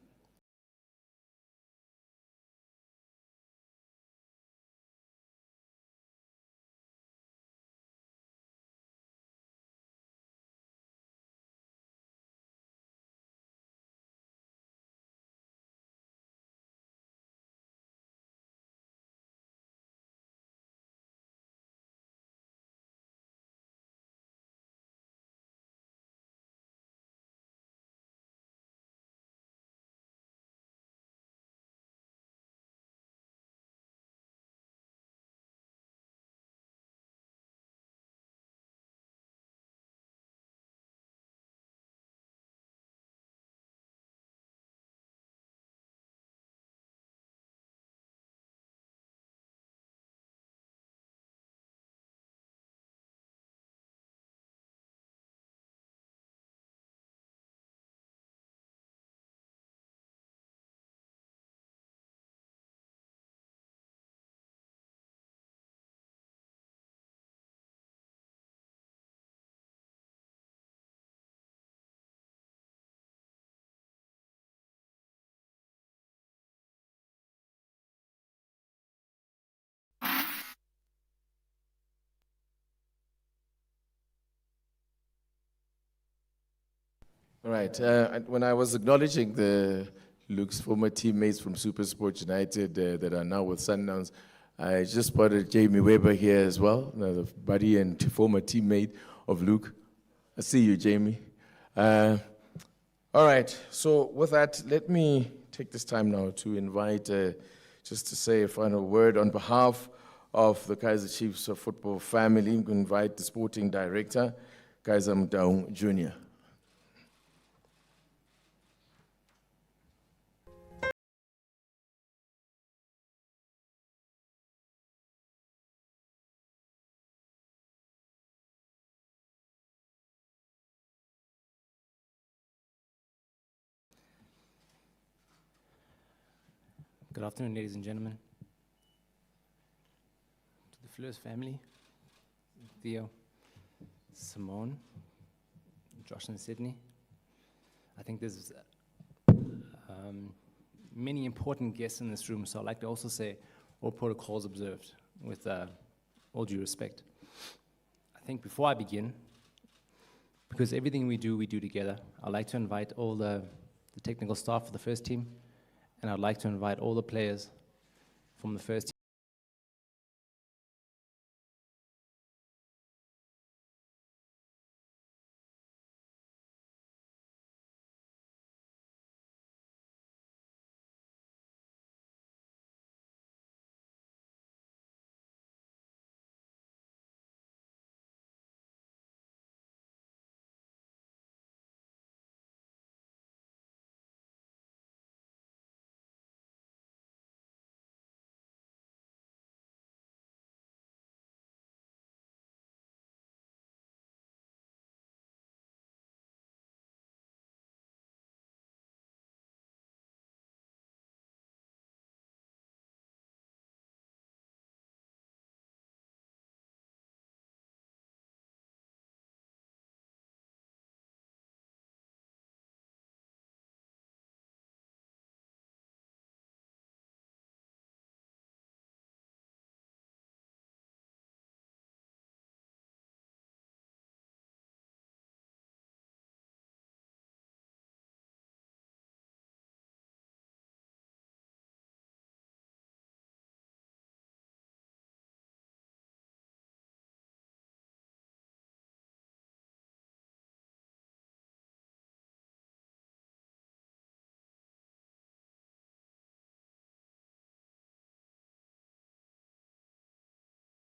All right. When I was acknowledging Luke's former teammates from SuperSport United that are now with Sundowns, I just spotted Jamie Weber here as well, another buddy and former teammate of Luke. I see you, Jamie. All right. So with that, let me take this time now to invite, just to say a final word on behalf of the Kaiser Chiefs football family. I'm going to invite the sporting director, Kaiser Mdau Jr. Good afternoon, ladies and gentlemen. To the Fleur's family, Theo, Simone, Josh and Sydney. I think there's many important guests in this room, so I'd like to also say all protocols observed with all due respect. I think before I begin, because everything we do together, I'd like to invite all the technical staff of the first team and I'd like to invite all the players from the first team.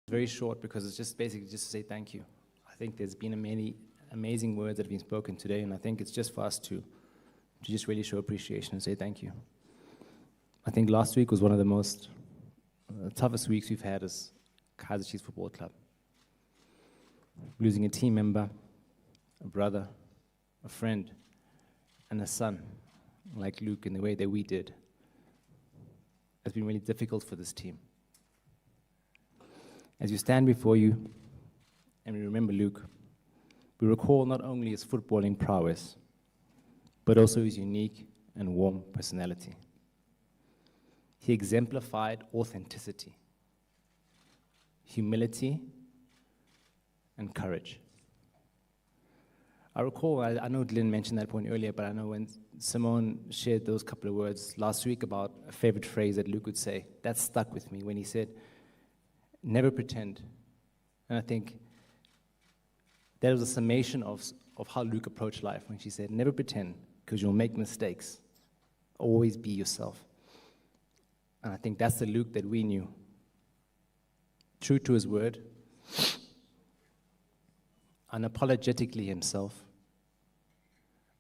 Very short because it's just basically just to say thank you. I think there's been many amazing words that have been spoken today, and I think it's just for us to just really show appreciation and say thank you. I think last week was one of the most toughest weeks we've had as Kaiser Chiefs Football Club. Losing a team member, a brother, a friend, and a son, like Luke, in the way that we did, has been really difficult for this team. As we stand before you and we remember Luke, we recall not only his footballing prowess, but also his unique and warm personality. He exemplified authenticity, humility, and courage. I recall, I know Glenn mentioned that point earlier, but I know when Simone shared those couple of words last week about a favorite phrase that Luke would say, that stuck with me when he said, never pretend. And I think that was a summation of how Luke approached life when she said, never pretend, because you'll make mistakes. Always be yourself. And I think that's the Luke that we knew. True to his word, unapologetically himself.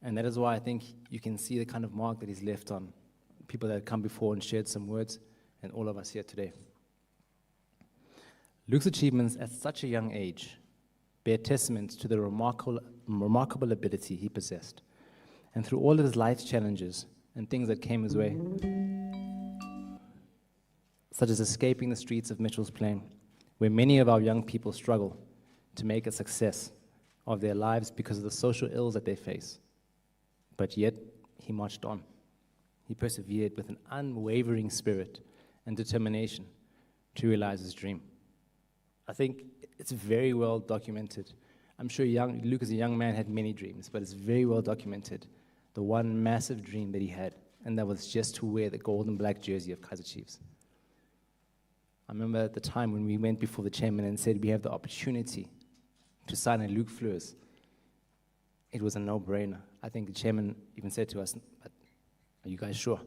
And that is why I think you can see the kind of mark that he's left on people that have come before and shared some words, and all of us here today. Luke's achievements at such a young age bear testament to the remarkable ability he possessed. And through all of his life's challenges and things that came his way, such as escaping the streets of Mitchell's Plain, where many of our young people struggle to make a success of their lives because of the social ills that they face. But yet, he marched on. He persevered with an unwavering spirit and determination to realize his dream. I think it's very well documented. I'm sure Luke as a young man had many dreams, but it's very well documented, the one massive dream that he had, and that was just to wear the gold and black jersey of Kaiser Chiefs. I remember at the time when we went before the chairman and said we have the opportunity to sign a Luke Fleurs. It was a no-brainer. I think the chairman even said to us, but are you guys sure?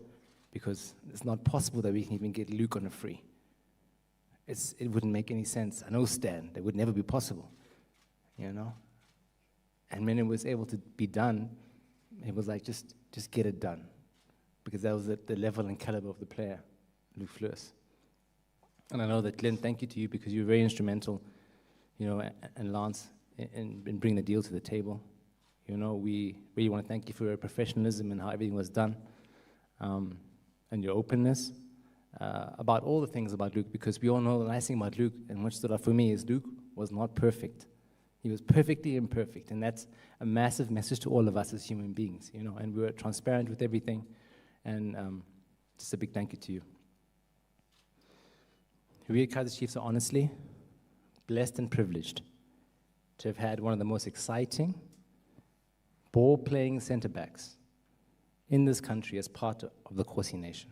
Because it's not possible that we can even get Luke on a free. It wouldn't make any sense. I know, Stan, that would never be possible, you know? And when it was able to be done, it was like, just get it done. Because that was the level and caliber of the player, Luke Fleurs. And I know that, Glenn, thank you to you because you were very instrumental, you know, and Lance, in bringing the deal to the table. You know, we really want to thank you for your professionalism and how everything was done, and your openness. About all the things about Luke, because we all know the nice thing about Luke, and what stood out for me is Luke was not perfect. He was perfectly imperfect, and that's a massive message to all of us as human beings, you know, and we were transparent with everything, and just a big thank you to you. We at Kaiser Chiefs are honestly blessed and privileged to have had one of the most exciting ball-playing centre-backs in this country as part of the Khosi Nation.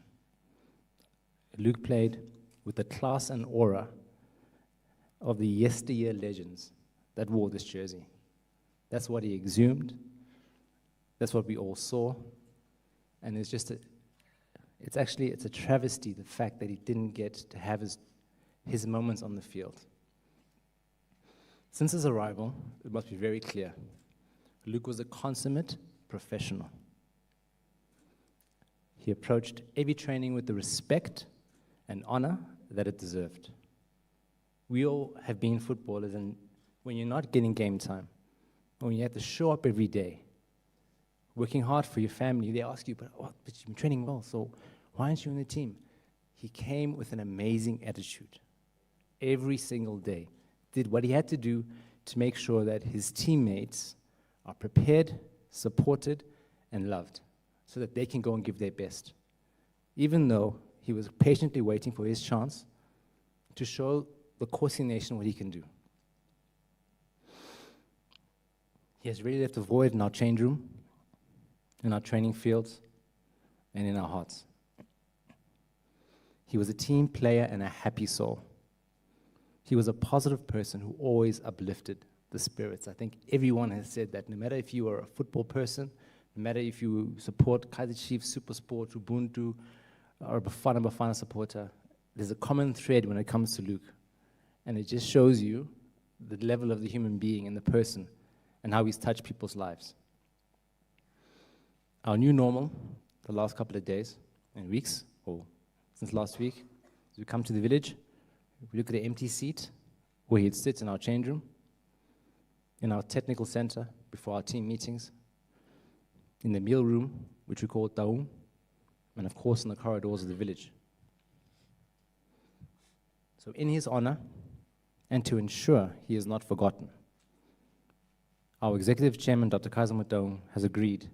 Luke played with the class and aura of the yesteryear legends that wore this jersey. That's what he exhumed. That's what we all saw. And it's just it's a travesty, the fact that he didn't get to have his moments on the field. Since his arrival, it must be very clear, Luke was a consummate professional. He approached every training with the respect and honor that it deserved. We all have been footballers, and when you're not getting game time, when you have to show up every day, working hard for your family, they ask you, but you've been training well, so why aren't you in the team? He came with an amazing attitude. Every single day, did what he had to do to make sure that his teammates are prepared, supported, and loved, so that they can go and give their best. Even though he was patiently waiting for his chance to show the Corsi Nation what he can do. He has really left a void in our change room, in our training fields, and in our hearts. He was a team player and a happy soul. He was a positive person who always uplifted the spirits. I think everyone has said that, no matter if you are a football person, no matter if you support Kaiser Chiefs, Supersport, Ubuntu, or a Bafana supporter, there's a common thread when it comes to Luke. And it just shows you the level of the human being and the person and how he's touched people's lives. Our new normal, the last couple of days and weeks, or since last week, as we come to the village, we look at the empty seat where he'd sit in our change room, in our technical center before our team meetings, in the meal room, which we call Taung, and of course in the corridors of the village. So in his honor, and to ensure he is not forgotten, our executive chairman, Dr. Kaiser Chiefs, has agreed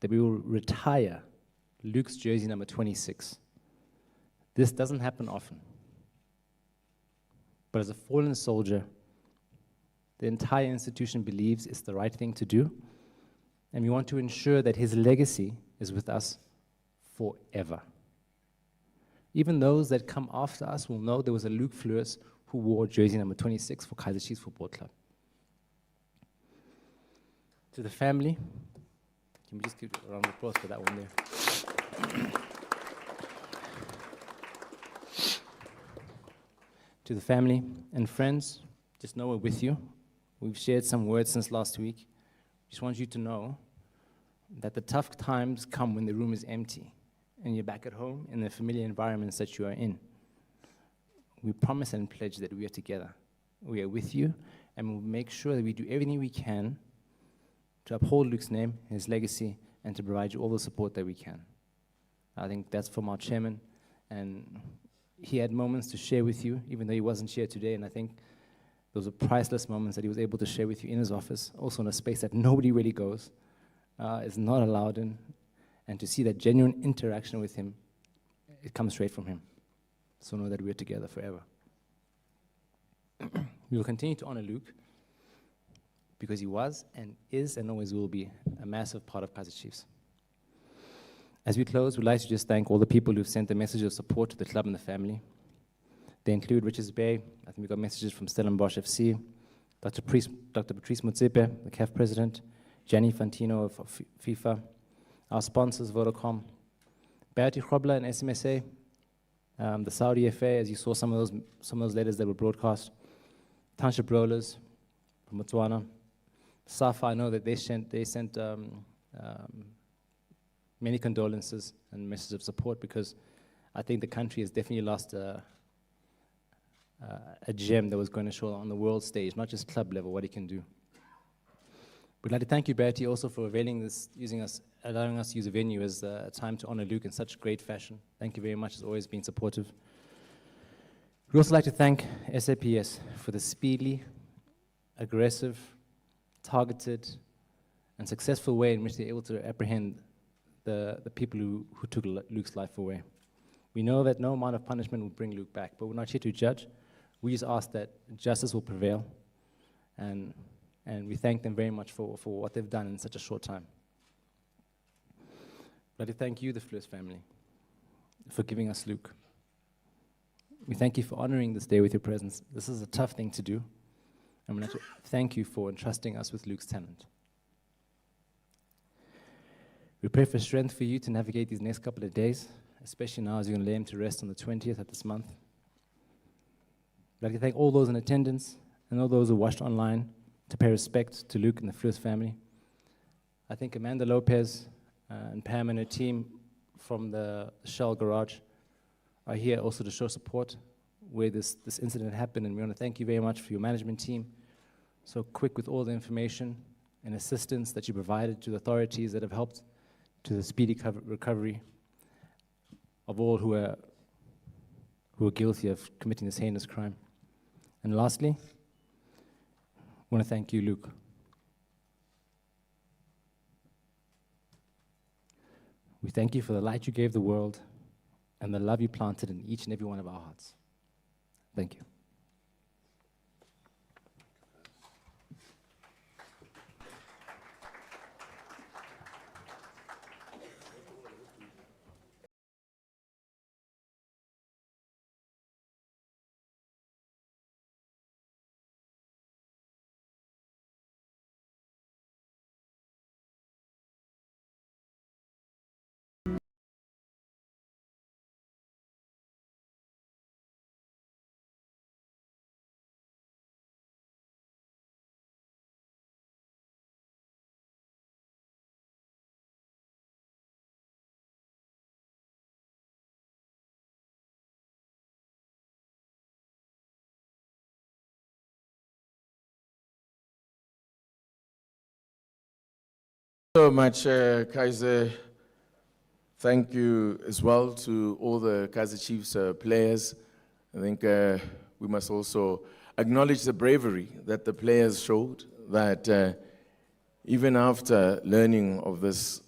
that we will retire Luke's jersey number 26. This doesn't happen often. But as a fallen soldier, the entire institution believes it's the right thing to do, and we want to ensure that his legacy is with us forever. Even those that come after us will know there was a Luke Fleur who wore jersey number 26 for Kaiser Chiefs Football Club. To the family, can we just give a round of applause for that one there? To the family and friends, just know we're with you. We've shared some words since last week. Just want you to know that the tough times come when the room is empty and you're back at home in the familiar environments that you are in. We promise and pledge that we are together. We are with you, and we'll make sure that we do everything we can to uphold Luke's name, his legacy, and to provide you all the support that we can. I think that's from our chairman, and he had moments to share with you, even though he wasn't here today, and I think those are priceless moments that he was able to share with you in his office, also in a space that nobody really goes, is not allowed in, and to see that genuine interaction with him, it comes straight from him. So know that we're together forever. We will continue to honor Luke because he was and is and always will be a massive part of Kaiser Chiefs. As we close, we'd like to just thank all the people who've sent a message of support to the club and the family. They include Richards Bay. I think we got messages from Stellenbosch FC, Dr. Patrice Motsepe, the CAF president, Gianni Fantino of FIFA, our sponsors, Vodacom, Beati Khobla and SMSA, the Saudi FA, as you saw some of those letters that were broadcast, Township Rollers from Botswana, SAFA, I know that they sent many condolences and messages of support because I think the country has definitely lost a gem that was going to show on the world stage, not just club level, what he can do. We'd like to thank you, Bertie, also for allowing us to use a venue as a time to honor Luke in such great fashion. Thank you very much, as always, been supportive. We'd also like to thank SAPS for the speedy, aggressive, targeted, and successful way in which they're able to apprehend the people who took Luke's life away. We know that no amount of punishment will bring Luke back, but we're not here to judge. We just ask that justice will prevail, and we thank them very much for what they've done in such a short time. I'd like to thank you, the Fleur family, for giving us Luke. We thank you for honoring this day with your presence. This is a tough thing to do. And we'd like to thank you for entrusting us with Luke's talent. We pray for strength for you to navigate these next couple of days, especially now as you're going to lay him to rest on the 20th of this month. I'd like to thank all those in attendance and all those who watched online to pay respect to Luke and the Fleur family. I think Amanda Lopez and Pam and her team from the Shell Garage are here also to show support where this incident happened, and we want to thank you very much for your management team, so quick with all the information and assistance that you provided to the authorities that have helped to the speedy recovery of all who are guilty of committing this heinous crime. And lastly, I want to thank you, Luke. We thank you for the light you gave the world and the love you planted in each and every one of our hearts. Thank you. So much, Kaiser. Thank you as well to all the Kaiser Chiefs players. I think we must also acknowledge the bravery that the players showed, that even after learning of this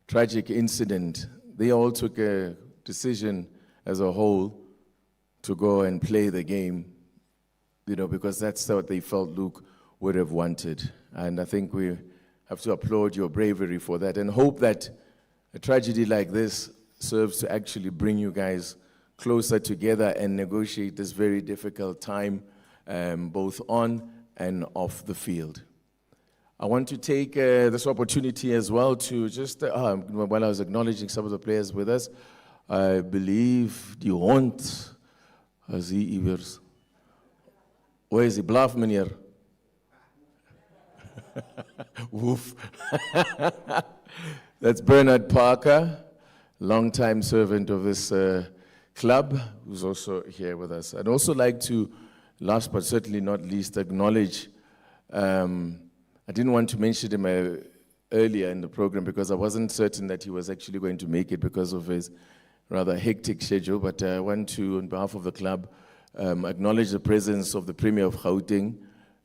tragic incident, they all took a decision as a whole to go and play the game, you know, because that's what they felt Luke would have wanted. And I think we have to applaud your bravery for that and hope that a tragedy like this serves to actually bring you guys closer together and negotiate this very difficult time, both on and off the field. I want to take this opportunity as well to just, while I was acknowledging some of the players with us, I believe die hond, as he iewers. Where is he? Blaf, meneer. Woof. That's Bernard Parker, longtime servant of this club, who's also here with us. I'd also like to, last but certainly not least, acknowledge, I didn't want to mention him earlier in the program because I wasn't certain that he was actually going to make it because of his rather hectic schedule, but I want to, on behalf of the club, acknowledge the presence of the Premier of Gauteng,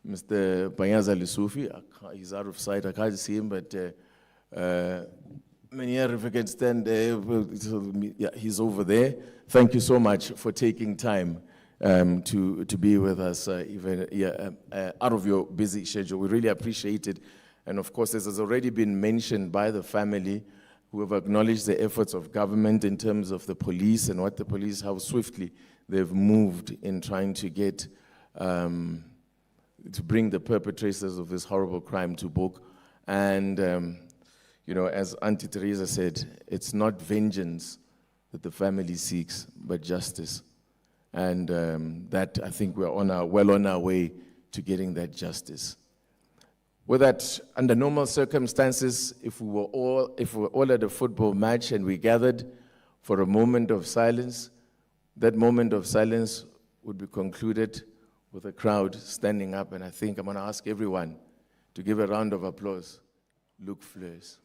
Mr. Banyaza Lesufi. He's out of sight, I can't see him, but Meneer, if you can stand there, yeah, he's over there. Thank you so much for taking time to be with us, even out of your busy schedule. We really appreciate it. And of course, this has already been mentioned by the family, who have acknowledged the efforts of government in terms of the police and what the police, how swiftly they've moved in trying to get, to bring the perpetrators of this horrible crime to book. And, you know, as Auntie Teresa said, it's not vengeance that the family seeks, but justice. And that, I think we're well on our way to getting that justice. With that, under normal circumstances, if we were all at a football match and we gathered for a moment of silence, that moment of silence would be concluded with a crowd standing up, and I think I'm going to ask everyone to give a round of applause. Luke Fleurs.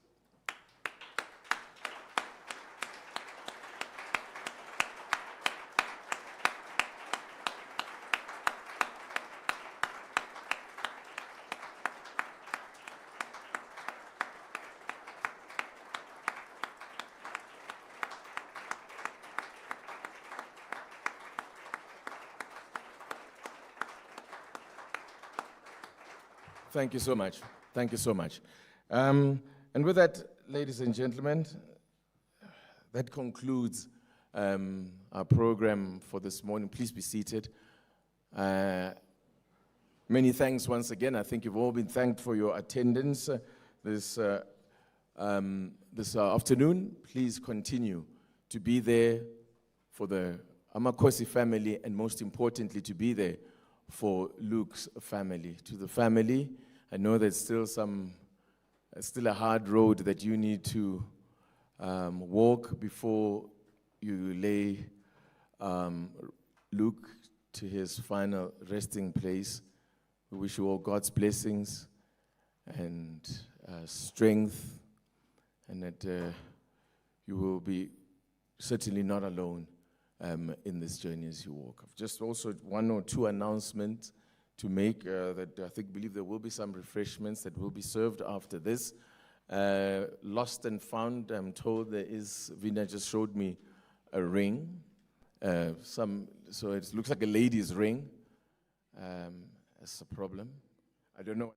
Thank you so much. Thank you so much. And with that, ladies and gentlemen, that concludes our program for this morning. Please be seated. Many thanks once again. I think you've all been thanked for your attendance this afternoon. Please continue to be there for the Amakosi family, and most importantly, to be there for Luke's family. To the family, I know there's still a hard road that you need to walk before you lay Luke to his final resting place. We wish you all God's blessings and strength, and that you will be certainly not alone in this journey as you walk. I've just also one or two announcements to make that I believe there will be some refreshments that will be served after this. Lost and found, I'm told there is, Vina just showed me a ring. So it looks like a lady's ring. That's a problem. I don't know.